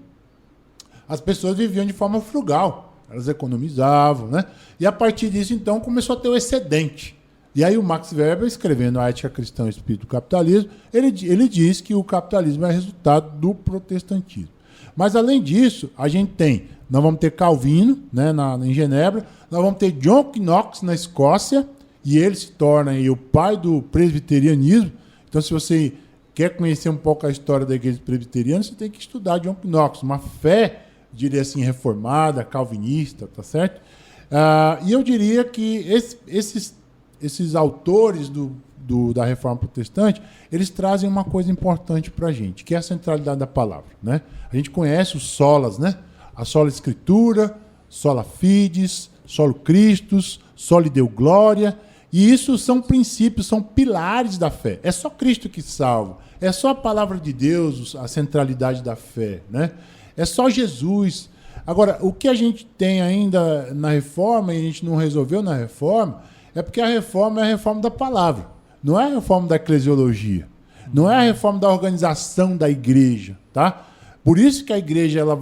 as pessoas viviam de forma frugal. Elas economizavam, né? E, a partir disso, então, começou a ter o excedente. E aí o Max Weber, escrevendo A Ética Cristã e o Espírito do Capitalismo, ele diz que o capitalismo é resultado do protestantismo. Mas, além disso, a gente tem nós vamos ter Calvino, né, em Genebra, nós vamos ter John Knox na Escócia, e ele se torna aí o pai do presbiterianismo. Então, se você quer conhecer um pouco a história da igreja presbiteriana, você tem que estudar John Knox, uma fé, diria assim, reformada, calvinista, tá certo? E eu diria que esses autores da Reforma Protestante, eles trazem uma coisa importante para a gente, que é a centralidade da palavra, né? A gente conhece os solas, né? A sola Escritura, sola Fides, solo Christus, soli Deo Glória, e isso são princípios, são pilares da fé. É só Cristo que salva, é só a palavra de Deus, a centralidade da fé, né? É só Jesus. Agora, o que a gente tem ainda na reforma, e a gente não resolveu na reforma, é porque a reforma é a reforma da palavra, não é a reforma da eclesiologia, não é a reforma da organização da igreja, tá? Por isso que a igreja ela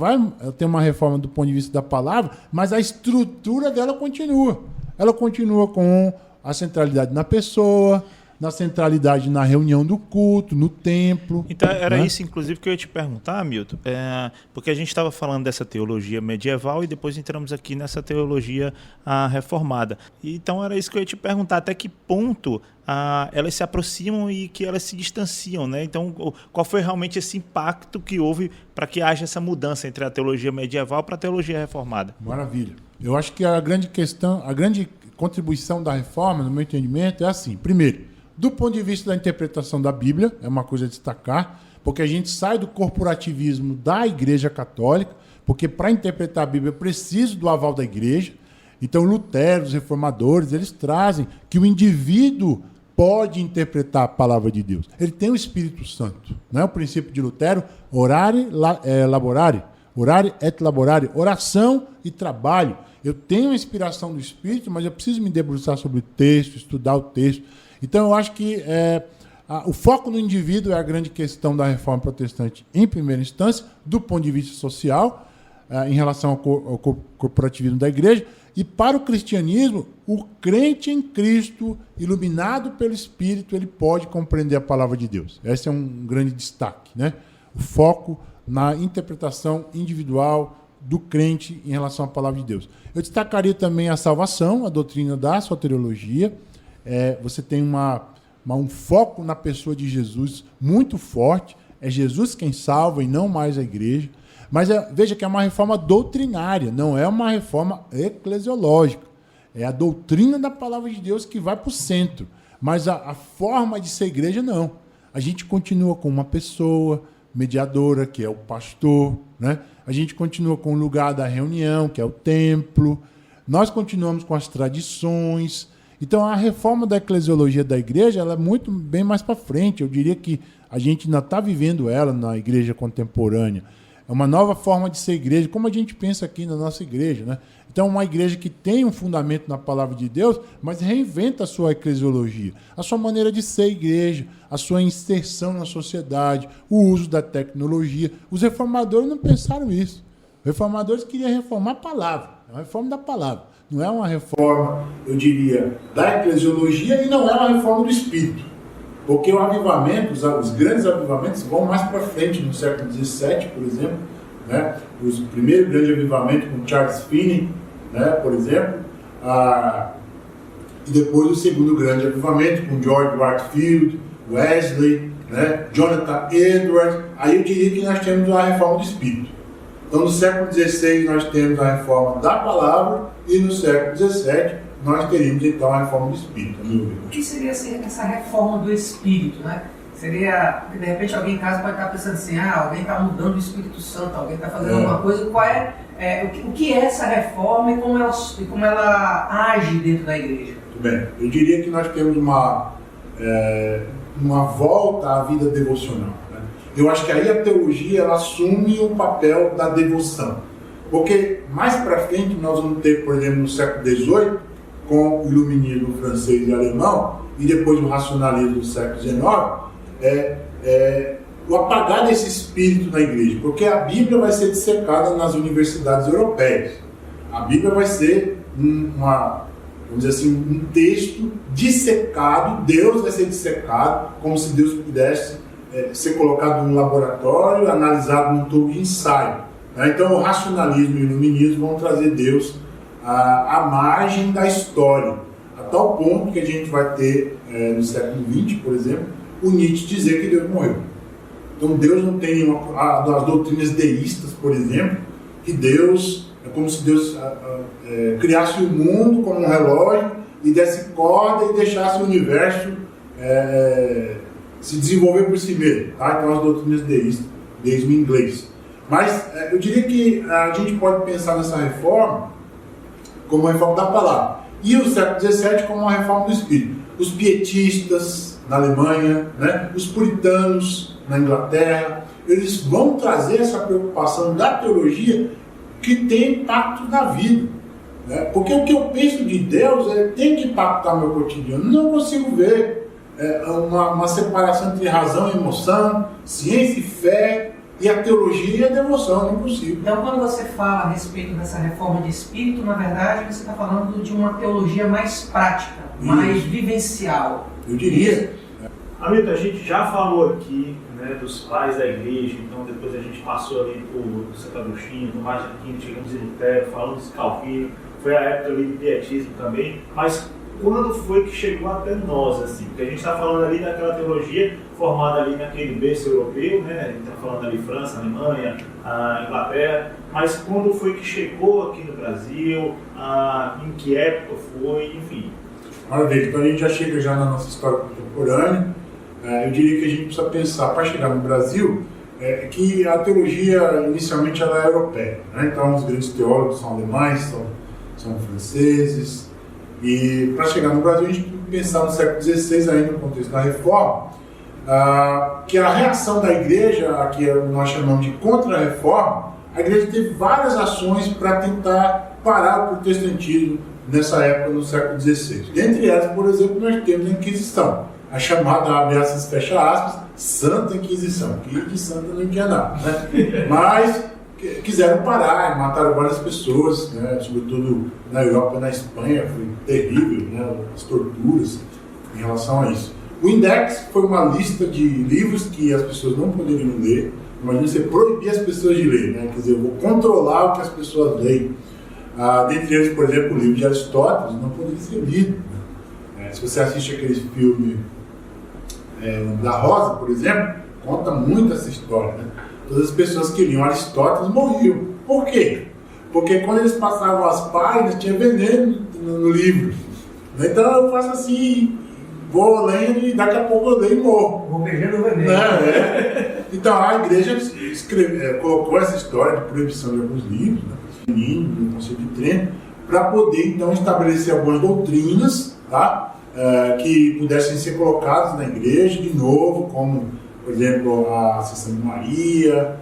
tem uma reforma do ponto de vista da palavra, mas a estrutura dela continua. Ela continua com a centralidade na pessoa, na centralidade na reunião do culto, no templo. Então, era né? isso, inclusive, que eu ia te perguntar, Milton, porque a gente estava falando dessa teologia medieval e depois entramos aqui nessa teologia reformada. Então, era isso que eu ia te perguntar, até que ponto elas se aproximam e que elas se distanciam, né? Então, qual foi realmente esse impacto que houve para que haja essa mudança entre a teologia medieval para a teologia reformada? Maravilha. Eu acho que a grande questão, a grande contribuição da reforma, no meu entendimento, é assim. Primeiro, do ponto de vista da interpretação da Bíblia, é uma coisa a destacar, porque a gente sai do corporativismo da Igreja Católica, porque para interpretar a Bíblia é preciso do aval da Igreja. Então, Lutero, os reformadores, eles trazem que o indivíduo pode interpretar a palavra de Deus. Ele tem o Espírito Santo. Não é o princípio de Lutero? Orare et laborare. Oração e trabalho. Eu tenho a inspiração do Espírito, mas eu preciso me debruçar sobre o texto, estudar o texto. Então, eu acho que o foco no indivíduo é a grande questão da reforma protestante, em primeira instância, do ponto de vista social, em relação ao corporativismo da igreja. E para o cristianismo, o crente em Cristo, iluminado pelo Espírito, ele pode compreender a palavra de Deus. Esse é um grande destaque, né? O foco na interpretação individual do crente em relação à palavra de Deus. Eu destacaria também a salvação, a doutrina da soteriologia. Você tem um foco na pessoa de Jesus muito forte. É Jesus quem salva e não mais a igreja. Mas veja que é uma reforma doutrinária, não é uma reforma eclesiológica. É a doutrina da palavra de Deus que vai para o centro. Mas a forma de ser igreja, não. A gente continua com uma pessoa mediadora, que é o pastor, né? A gente continua com o lugar da reunião, que é o templo. Nós continuamos com as tradições. Então, a reforma da eclesiologia da igreja ela é muito bem mais para frente. Eu diria que a gente ainda está vivendo ela na igreja contemporânea. É uma nova forma de ser igreja, como a gente pensa aqui na nossa igreja, né? Então, uma igreja que tem um fundamento na palavra de Deus, mas reinventa a sua eclesiologia, a sua maneira de ser igreja, a sua inserção na sociedade, o uso da tecnologia. Os reformadores não pensaram isso. Os reformadores queriam reformar a palavra, é uma reforma da palavra. Não é uma reforma, eu diria, da eclesiologia e não é uma reforma do espírito. Porque o avivamento, os grandes avivamentos vão mais para frente, no século XVII, por exemplo, né? O primeiro grande avivamento com Charles Finney, né? Por exemplo, e depois o segundo grande avivamento com George Whitefield, Wesley, né? Jonathan Edwards. Aí eu diria que nós temos a reforma do Espírito. Então, no século XVI nós temos a reforma da palavra e no século XVII nós teríamos então a reforma do Espírito. O que seria essa reforma do Espírito, né? Seria, de repente, alguém em casa pode estar pensando assim, alguém está mudando o Espírito Santo, alguém está fazendo alguma coisa. O que é essa reforma e como ela age dentro da igreja? Muito bem. Eu diria que nós temos uma volta à vida devocional. Né? Eu acho que aí a teologia ela assume o papel da devoção. Porque mais para frente nós vamos ter, por exemplo, no século XVIII, com o iluminismo francês e alemão, e depois o racionalismo do século XIX, o apagar desse espírito na igreja, porque a Bíblia vai ser dissecada nas universidades europeias. A Bíblia vai ser vamos dizer assim, um texto dissecado, Deus vai ser dissecado, como se Deus pudesse ser colocado num laboratório, analisado num tubo de ensaio. Né? Então o racionalismo e o iluminismo vão trazer Deus à margem da história, a tal ponto que a gente vai ter, no século XX, por exemplo, o Nietzsche dizer que Deus morreu. Então Deus não tem nenhuma... As doutrinas deístas, por exemplo, que Deus... É como se Deus criasse o mundo como um relógio e desse corda e deixasse o universo se desenvolver por si mesmo. Tá? Então as doutrinas deístas, deísmo em inglês. Mas eu diria que a gente pode pensar nessa reforma como uma reforma da palavra. E o século XVII como uma reforma do espírito. Os pietistas na Alemanha, né? Os puritanos na Inglaterra, eles vão trazer essa preocupação da teologia que tem impacto na vida. Né? Porque o que eu penso de Deus tem que impactar meu cotidiano. Não consigo ver uma separação entre razão e emoção, ciência e fé, e a teologia e a devoção, não é possível. Então, quando você fala a respeito dessa reforma de espírito, na verdade, você está falando de uma teologia mais prática, mais vivencial. Eu diria. Hamilton, a gente já falou aqui, né, dos pais da igreja, então depois a gente passou ali por Santo Agostinho, Tomás de Aquino, chegamos em Lutero, falamos de Calvino, foi a época ali do pietismo também, mas quando foi que chegou até nós, assim? Porque a gente está falando ali daquela teologia formada ali naquele berço europeu, né? A gente está falando ali França, Alemanha, Inglaterra, mas quando foi que chegou aqui no Brasil, em que época foi, enfim. Maravilha, então a gente já chega já na nossa história contemporânea. Eu diria que a gente precisa pensar, para chegar no Brasil, que a teologia inicialmente ela é europeia. Né? Então os grandes teólogos são alemães, são franceses. E para chegar no Brasil, a gente tem que pensar no século XVI, ainda no contexto da Reforma, que a reação da igreja, que nós chamamos de contra-reforma, a igreja teve várias ações para tentar parar o protestantismo nessa época, no século XVI. Dentre elas, por exemplo, nós temos a Inquisição, a chamada, abre aspas, fecha aspas, Santa Inquisição, que de santa não tinha nada, né? Mas quiseram parar e mataram várias pessoas, né? Sobretudo na Europa e na Espanha, foi terrível, né? As torturas em relação a isso. O Index foi uma lista de livros que as pessoas não poderiam ler. Imagina você proibir as pessoas de ler, né? Quer dizer, eu vou controlar o que as pessoas leem. Dentre eles, por exemplo, o livro de Aristóteles não poderia ser lido. Né? Se você assiste aquele filme da Rosa, por exemplo, conta muito essa história, né? Todas as pessoas que liam Aristóteles morriam. Por quê? Porque quando eles passavam as páginas, tinha veneno no livro. Então eu faço assim, vou lendo e daqui a pouco eu leio e morro. Vou beijando o veneno. Então a igreja colocou essa história de proibição de alguns livros, né? No Conselho de Trento, para poder então estabelecer algumas doutrinas, tá? Que pudessem ser colocadas na igreja de novo, como, por exemplo, a Ascensão de Maria,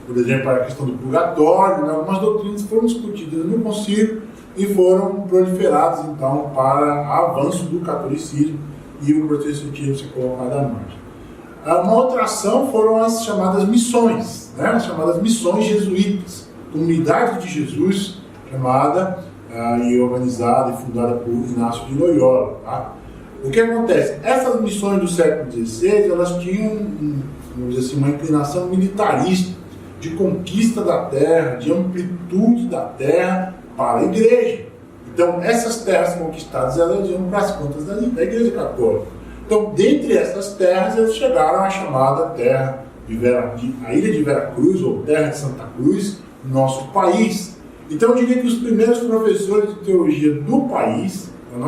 por exemplo, a questão do purgatório, né? Algumas doutrinas foram discutidas no concílio e foram proliferadas então para avanço do catolicismo e o protestantismo se colocar à margem. Uma outra ação foram as chamadas missões, né? As chamadas missões jesuítas, comunidade de Jesus, chamada e organizada e fundada por Inácio de Loyola. Tá? O que acontece? Essas missões do século XVI, elas tinham, vamos dizer assim, uma inclinação militarista, de conquista da terra, de amplitude da terra para a igreja. Então, essas terras conquistadas, elas iam para as contas da igreja católica. Então, dentre essas terras, eles chegaram à chamada terra a ilha de Vera Cruz, ou terra de Santa Cruz, no nosso país. Então, eu diria que os primeiros professores de teologia do país, da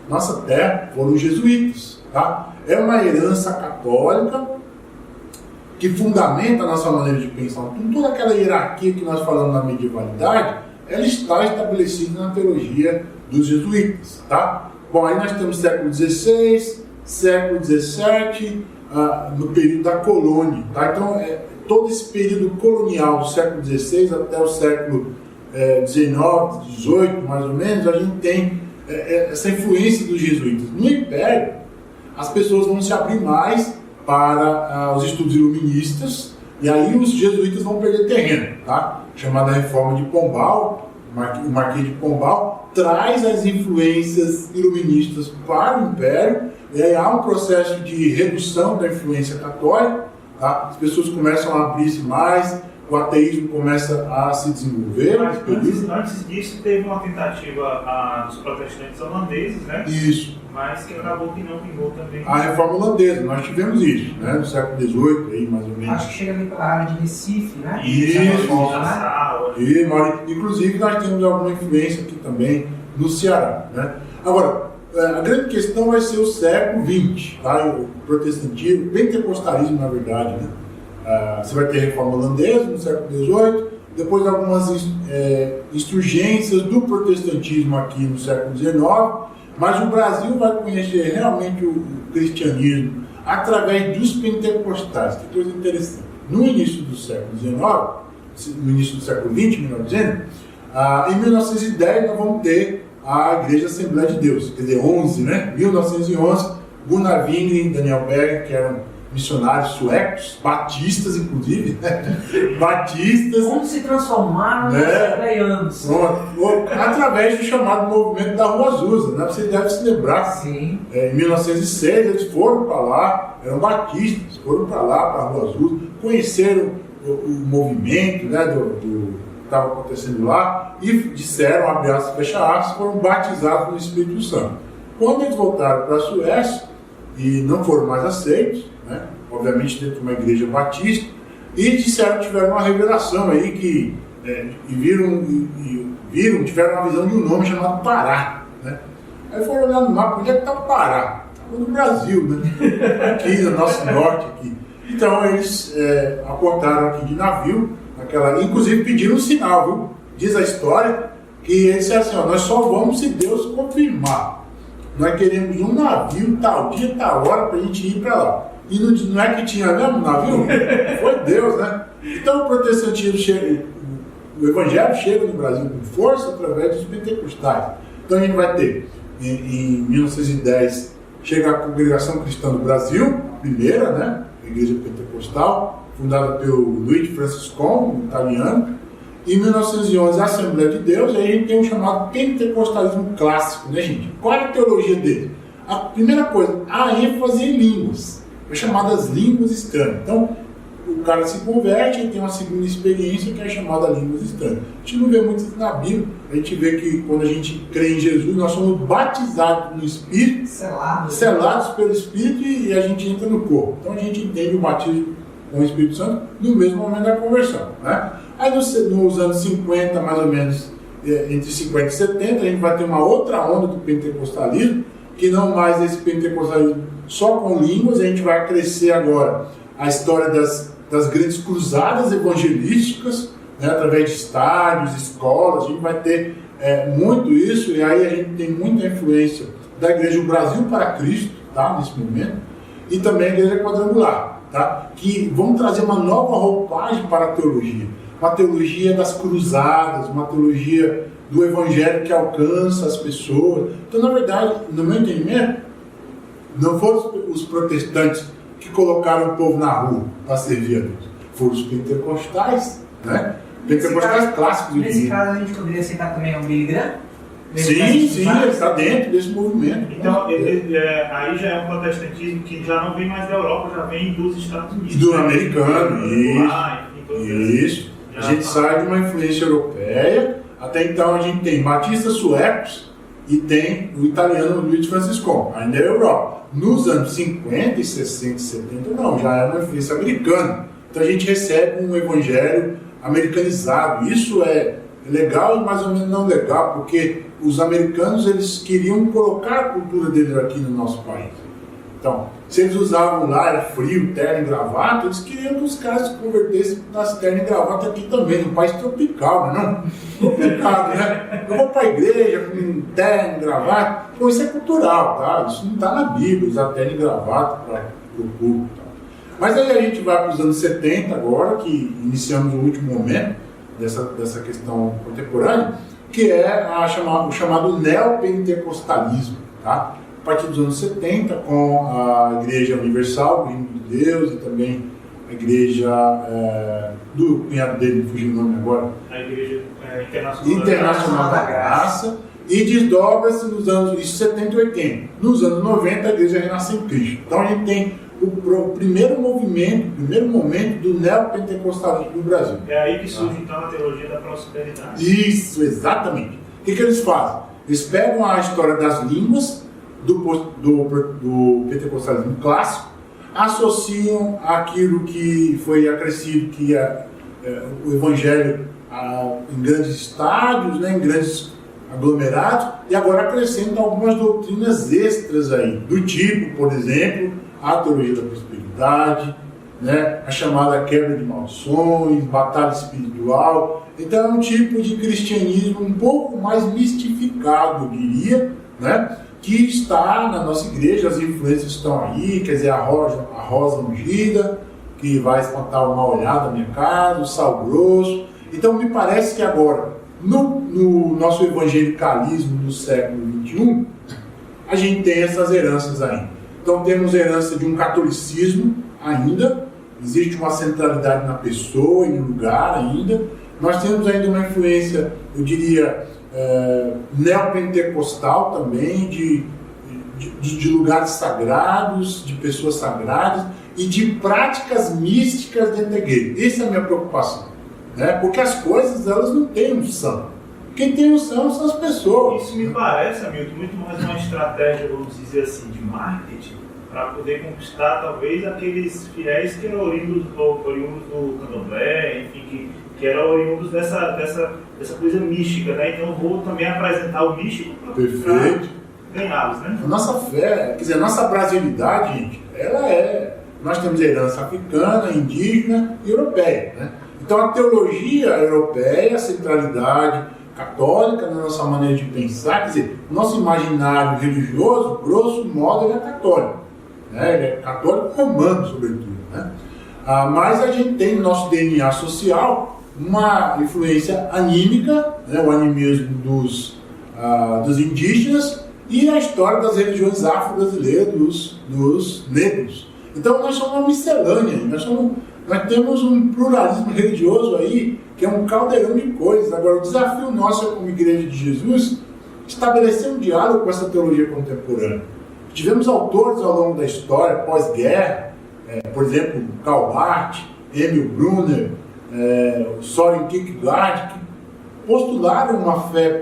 nossa terra, foram os jesuítas. Tá? É uma herança católica que fundamenta a nossa maneira de pensar. Então, toda aquela hierarquia que nós falamos na medievalidade, ela está estabelecida na teologia dos jesuítas. Tá? Bom, aí nós temos século XVI, século XVII, no período da colônia. Tá? Então, todo esse período colonial do século XVI até o século XIX, XVIII, mais ou menos, a gente tem essa influência dos jesuítas. No Império, as pessoas vão se abrir mais para os estudos iluministas, e aí os jesuítas vão perder terreno. Tá? Chamada Reforma de Pombal, o Marquês de Pombal traz as influências iluministas para o Império, e aí há um processo de redução da influência católica. Tá? As pessoas começam a abrir-se mais o ateísmo começa a se desenvolver. Mas antes disso teve uma tentativa dos protestantes holandeses, né? Isso. Mas que acabou que não vingou também. A reforma holandesa, nós tivemos isso, né? No século XVIII, aí, mais ou menos. Acho que chega ali pela área de Recife, né? Isso. Né? Inclusive, nós temos alguma influência aqui também no Ceará, né? Agora, a grande questão vai ser o século XX, tá? O protestantismo, o pentecostalismo, na verdade, né? Você vai ter a reforma holandesa no século XVIII, depois algumas insurgências do protestantismo aqui no século XIX, mas o Brasil vai conhecer realmente o cristianismo através dos pentecostais. Que coisa interessante. No início do século XIX, no início do século XX, melhor dizendo, em 1910 nós vamos ter a Igreja Assembleia de Deus, quer dizer, 11, né? 1911, Gunnar Wingren e Daniel Berg, que eram missionários suecos, batistas inclusive, né? Batistas. Como se transformaram nos assembleianos? Através do chamado movimento da Rua Azusa, né? Você deve se lembrar. Sim. Em 1906 eles foram para lá, eram batistas, foram para lá, para a Rua Azusa, conheceram o movimento, né, do que estava acontecendo lá e disseram, abre aspas, fecha aspas, foram batizados no Espírito Santo. Quando eles voltaram para a Suécia e não foram mais aceitos, né, obviamente dentro de uma igreja batista, e disseram que tiveram uma revelação aí que tiveram uma visão de um nome chamado Pará, né? Aí foram olhar no mapa, onde é que está o Pará? Está no Brasil, né? Aqui no nosso norte aqui. Então eles aportaram aqui de navio, inclusive pediram um sinal, viu? Diz a história que eles disseram assim, nós só vamos se Deus confirmar. Nós queremos um navio, tal dia, tal hora, para a gente ir para lá. E não é que tinha mesmo navio? Foi Deus, né? Então o protestantismo chega, o evangelho chega no Brasil com força através dos pentecostais. Então a gente vai ter, em 1910, chega a Congregação Cristã do Brasil, a primeira, né? A Igreja Pentecostal, fundada pelo Luigi Franciscon, um italiano. Em 1911, a Assembleia de Deus, e aí a gente tem um chamado pentecostalismo clássico, né, gente? Qual é a teologia dele? A primeira coisa, a ênfase em línguas, é chamadas línguas estranhas. Então, o cara se converte e tem uma segunda experiência que é chamada línguas estranhas. A gente não vê muito isso na Bíblia, a gente vê que quando a gente crê em Jesus, nós somos batizados no Espírito, selados pelo Espírito e a gente entra no corpo. Então a gente entende o batismo com o Espírito Santo no mesmo momento da conversão, né? Aí nos anos 50, mais ou menos, entre 50 e 70, a gente vai ter uma outra onda do pentecostalismo, que não mais esse pentecostalismo só com línguas, a gente vai crescer agora a história das grandes cruzadas evangelísticas, né, através de estádios, escolas, a gente vai ter muito isso, e aí a gente tem muita influência da Igreja do Brasil para Cristo, tá, nesse momento, e também a Igreja Quadrangular, tá, que vão trazer uma nova roupagem para a teologia, uma teologia das cruzadas, uma teologia do Evangelho que alcança as pessoas. Então, na verdade, no meu entendimento, não foram os protestantes que colocaram o povo na rua para servir a Deus. Foram os pentecostais, né? Pentecostais clássicos. Nesse caso, a gente poderia citar também o Billy Graham? Sim, ele está dentro desse movimento. Então, aí já é um protestantismo que já não vem mais da Europa, já vem dos Estados Unidos. Do americano, isso. A gente sai de uma influência europeia. Até então a gente tem batistas suecos e tem o italiano Luigi Franciscon, ainda é Europa. Nos anos 50, 60 e 70, não, já é uma influência americana. Então a gente recebe um evangelho americanizado. Isso é legal e mais ou menos não legal, porque os americanos eles queriam colocar a cultura deles aqui no nosso país. Então, se eles usavam lá, era frio, terno e gravata, eles queriam que os caras se convertessem nas terno e gravata aqui também, no país tropical, não? Tropical, né? Eu vou para a igreja com terno e gravata. Pô, isso é cultural, tá? Isso não está na Bíblia, usar terno e gravata para o público. Tá? Mas aí a gente vai para os anos 70 agora, que iniciamos o último momento dessa questão contemporânea, que é o chamado neopentecostalismo, tá? A partir dos anos 70, com a Igreja Universal, o Reino de Deus, e também a Igreja do cunhado dele, fugiu o nome agora. A Igreja Internacional da Graça, e desdobra-se nos anos 70 e 80. Nos anos 90, a Igreja renasce em Cristo. Então a gente tem o primeiro momento do neopentecostalismo no Brasil. É aí que surge então a teologia da prosperidade. Isso, exatamente. O que eles fazem? Eles pegam a história das línguas do pentecostalismo clássico, associam aquilo que foi acrescido, que é o evangelho em grandes estádios, né, em grandes aglomerados, e agora acrescentam algumas doutrinas extras aí, do tipo, por exemplo, a teologia da prosperidade, né, a chamada quebra de maldições, batalha espiritual. Então é um tipo de cristianismo um pouco mais mistificado, eu diria, né, que está na nossa igreja. As influências estão aí, quer dizer, a rosa ungida, que vai espantar o mal olhado da minha casa, o sal grosso. Então me parece que agora, no nosso evangelicalismo do século XXI, a gente tem essas heranças ainda. Então temos herança de um catolicismo ainda, existe uma centralidade na pessoa e no lugar ainda. Nós temos ainda uma influência, eu diria, neopentecostal também, de lugares sagrados, de pessoas sagradas e de práticas místicas dentro da igreja. Essa é a minha preocupação, né? Porque as coisas, elas não têm unção. Quem tem unção são as pessoas. Isso me parece, Hamilton, muito mais uma estratégia, vamos dizer assim, de marketing, para poder conquistar talvez aqueles fiéis que eram oriundos do candomblé, enfim, que eram oriundos dessa coisa mística, né? Então eu vou também apresentar o místico para ganhá-los, né? A nossa fé, quer dizer, a nossa brasilidade, gente, nós temos herança africana, indígena e europeia, né? Então a teologia europeia, a centralidade católica na nossa maneira de pensar, quer dizer, o nosso imaginário religioso, grosso modo, ele é católico, né? Ele é católico romano, sobretudo, né? Mas a gente tem no nosso DNA social uma influência anímica, né? O animismo dos indígenas e a história das religiões afro-brasileiras, dos negros. Então nós somos uma miscelânea, nós temos um pluralismo religioso aí, que é um caldeirão de coisas. Agora, o desafio nosso como Igreja de Jesus, estabelecer um diálogo com essa teologia contemporânea. Tivemos autores ao longo da história, pós-guerra, por exemplo, Karl Barth, Emil Brunner, Soren Kierkegaard, que postularam uma fé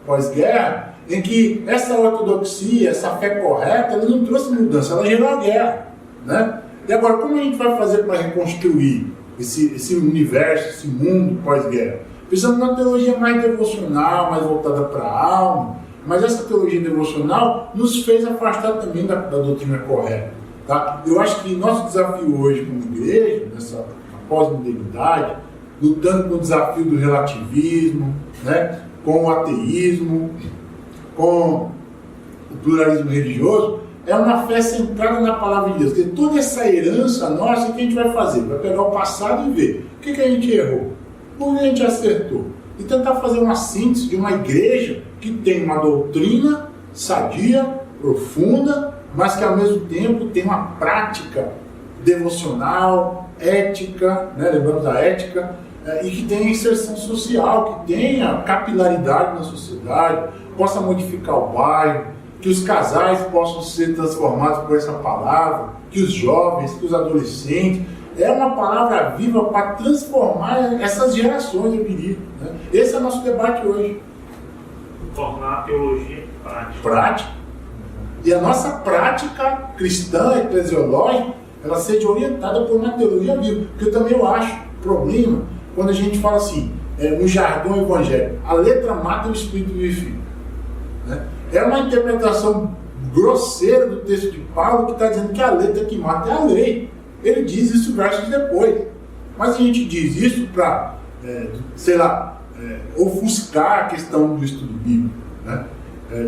pós-guerra, em que essa ortodoxia, essa fé correta, ela não trouxe mudança, ela gerou a guerra, né? E agora, como a gente vai fazer para reconstruir esse universo, esse mundo pós-guerra? Precisamos de uma teologia mais devocional, mais voltada para a alma, mas essa teologia devocional nos fez afastar também da doutrina correta, tá? Eu acho que nosso desafio hoje como igreja, nessa pós-modernidade, lutando com o desafio do relativismo, né, com o ateísmo, com o pluralismo religioso, é uma fé centrada na palavra de Deus. Porque toda essa herança nossa, o que a gente vai fazer? Vai pegar o passado e ver o que a gente errou, o que a gente acertou. E tentar fazer uma síntese de uma igreja que tem uma doutrina sadia, profunda, mas que ao mesmo tempo tem uma prática devocional, ética, né? Lembramos da ética, e que tenha inserção social, que tenha capilaridade na sociedade, possa modificar o bairro, que os casais possam ser transformados por essa palavra, que os jovens, que os adolescentes. É uma palavra viva para transformar essas gerações, eu diria, né? Esse é o nosso debate hoje. Tornar a teologia prática. E a nossa prática cristã, eclesiológica, ela seja orientada por uma teologia viva. Porque eu também acho problema quando a gente fala assim, no jargão evangélico, a letra mata, o espírito vivifica, né? É uma interpretação grosseira do texto de Paulo, que está dizendo que a letra que mata é a lei. Ele diz isso versos depois. Mas a gente diz isso para, ofuscar a questão do estudo bíblico, né?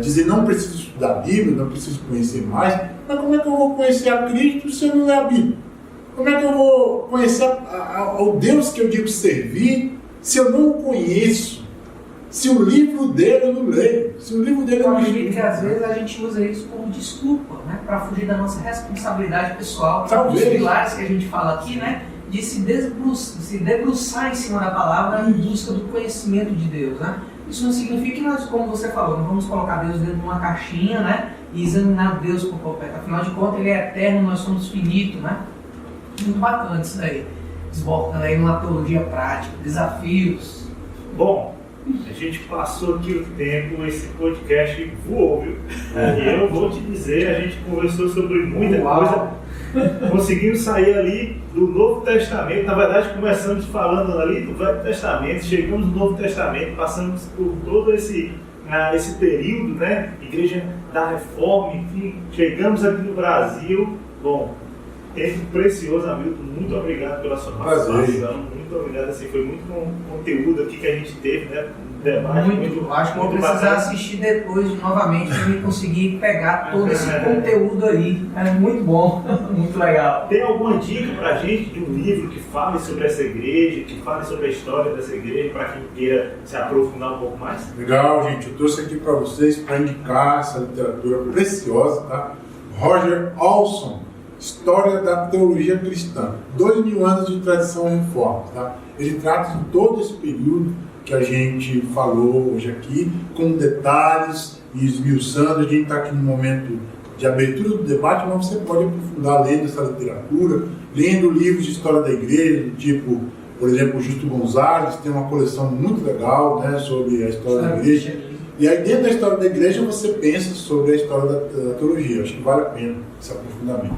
Dizer, não preciso estudar a Bíblia, não preciso conhecer mais. Mas como é que eu vou conhecer a Cristo se eu não ler a Bíblia? Como é que eu vou conhecer ao Deus que eu digo servir se eu não o conheço? Se o livro dele eu não leio, se o livro dele eu não leio. Que às vezes a gente usa isso como desculpa, né, para fugir da nossa responsabilidade pessoal, talvez. Dos pilares que a gente fala aqui, né, de se debruçar em cima da palavra em busca do conhecimento de Deus, né? isso não significa que nós, como você falou, não vamos colocar Deus dentro de uma caixinha, né? E examinar Deus por completo. Afinal de contas, Ele é eterno, nós somos finitos, né? Muito bacana isso daí. Desbordando aí numa teologia prática, desafios. Bom, a gente passou aqui o tempo, esse podcast voou, viu? E eu vou te dizer, a gente conversou sobre muita coisa. Conseguimos sair ali do Novo Testamento, na verdade começamos falando ali do Velho Testamento, chegamos no Novo Testamento, passamos por todo esse período, né? Igreja da Reforma, enfim, chegamos aqui no Brasil. Bom, tempo precioso, Hamilton, muito obrigado pela sua participação, muito obrigado, assim, foi muito conteúdo aqui que a gente teve, né? Debate muito, acho que vou precisar assistir depois novamente para eu conseguir pegar todo esse conteúdo aí. É muito bom, muito legal. Tem alguma dica para a gente de um livro que fale sobre essa igreja, que fale sobre a história dessa igreja, para quem queira se aprofundar um pouco mais? Legal, gente. Eu trouxe aqui para vocês para indicar essa literatura preciosa, tá? Roger Olson, História da Teologia Cristã. 2000 anos de tradição e reforma, tá? Ele trata de todo esse período que a gente falou hoje aqui, com detalhes e esmiuçando. A gente está aqui no momento de abertura do debate, mas você pode aprofundar lendo essa literatura, lendo livros de história da igreja, do tipo, por exemplo, o Justo Gonzalez, tem uma coleção muito legal, né, sobre a história da igreja. E aí dentro da história da igreja você pensa sobre a história da teologia. Acho que vale a pena esse aprofundamento.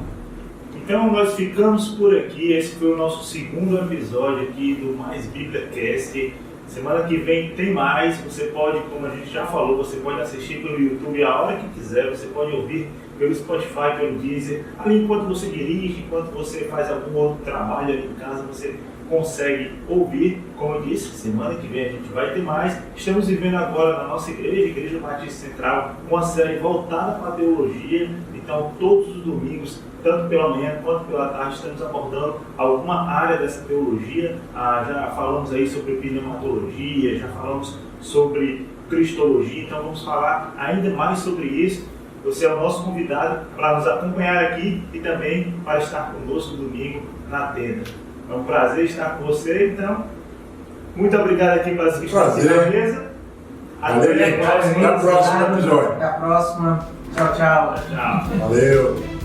Então nós ficamos por aqui, esse foi o nosso segundo episódio aqui do Mais BíbliaCast. Semana que vem tem mais, você pode, como a gente já falou, você pode assistir pelo YouTube a hora que quiser, você pode ouvir pelo Spotify, pelo Deezer, ali enquanto você dirige, enquanto você faz algum outro trabalho ali em casa, você consegue ouvir. Como eu disse, semana que vem a gente vai ter mais. Estamos vivendo agora na nossa igreja, Igreja Batista Central, uma série voltada para a teologia. Então todos os domingos, tanto pela manhã quanto pela tarde, estamos abordando alguma área dessa teologia. Já falamos aí sobre pneumatologia, já falamos sobre cristologia, então vamos falar ainda mais sobre isso. Você é o nosso convidado para nos acompanhar aqui e também para estar conosco domingo na tenda. É um prazer estar com você, então, muito obrigado aqui pelas questões da mesa. Até o próximo episódio. Até a próxima. Tchau, tchau. Tchau. Valeu.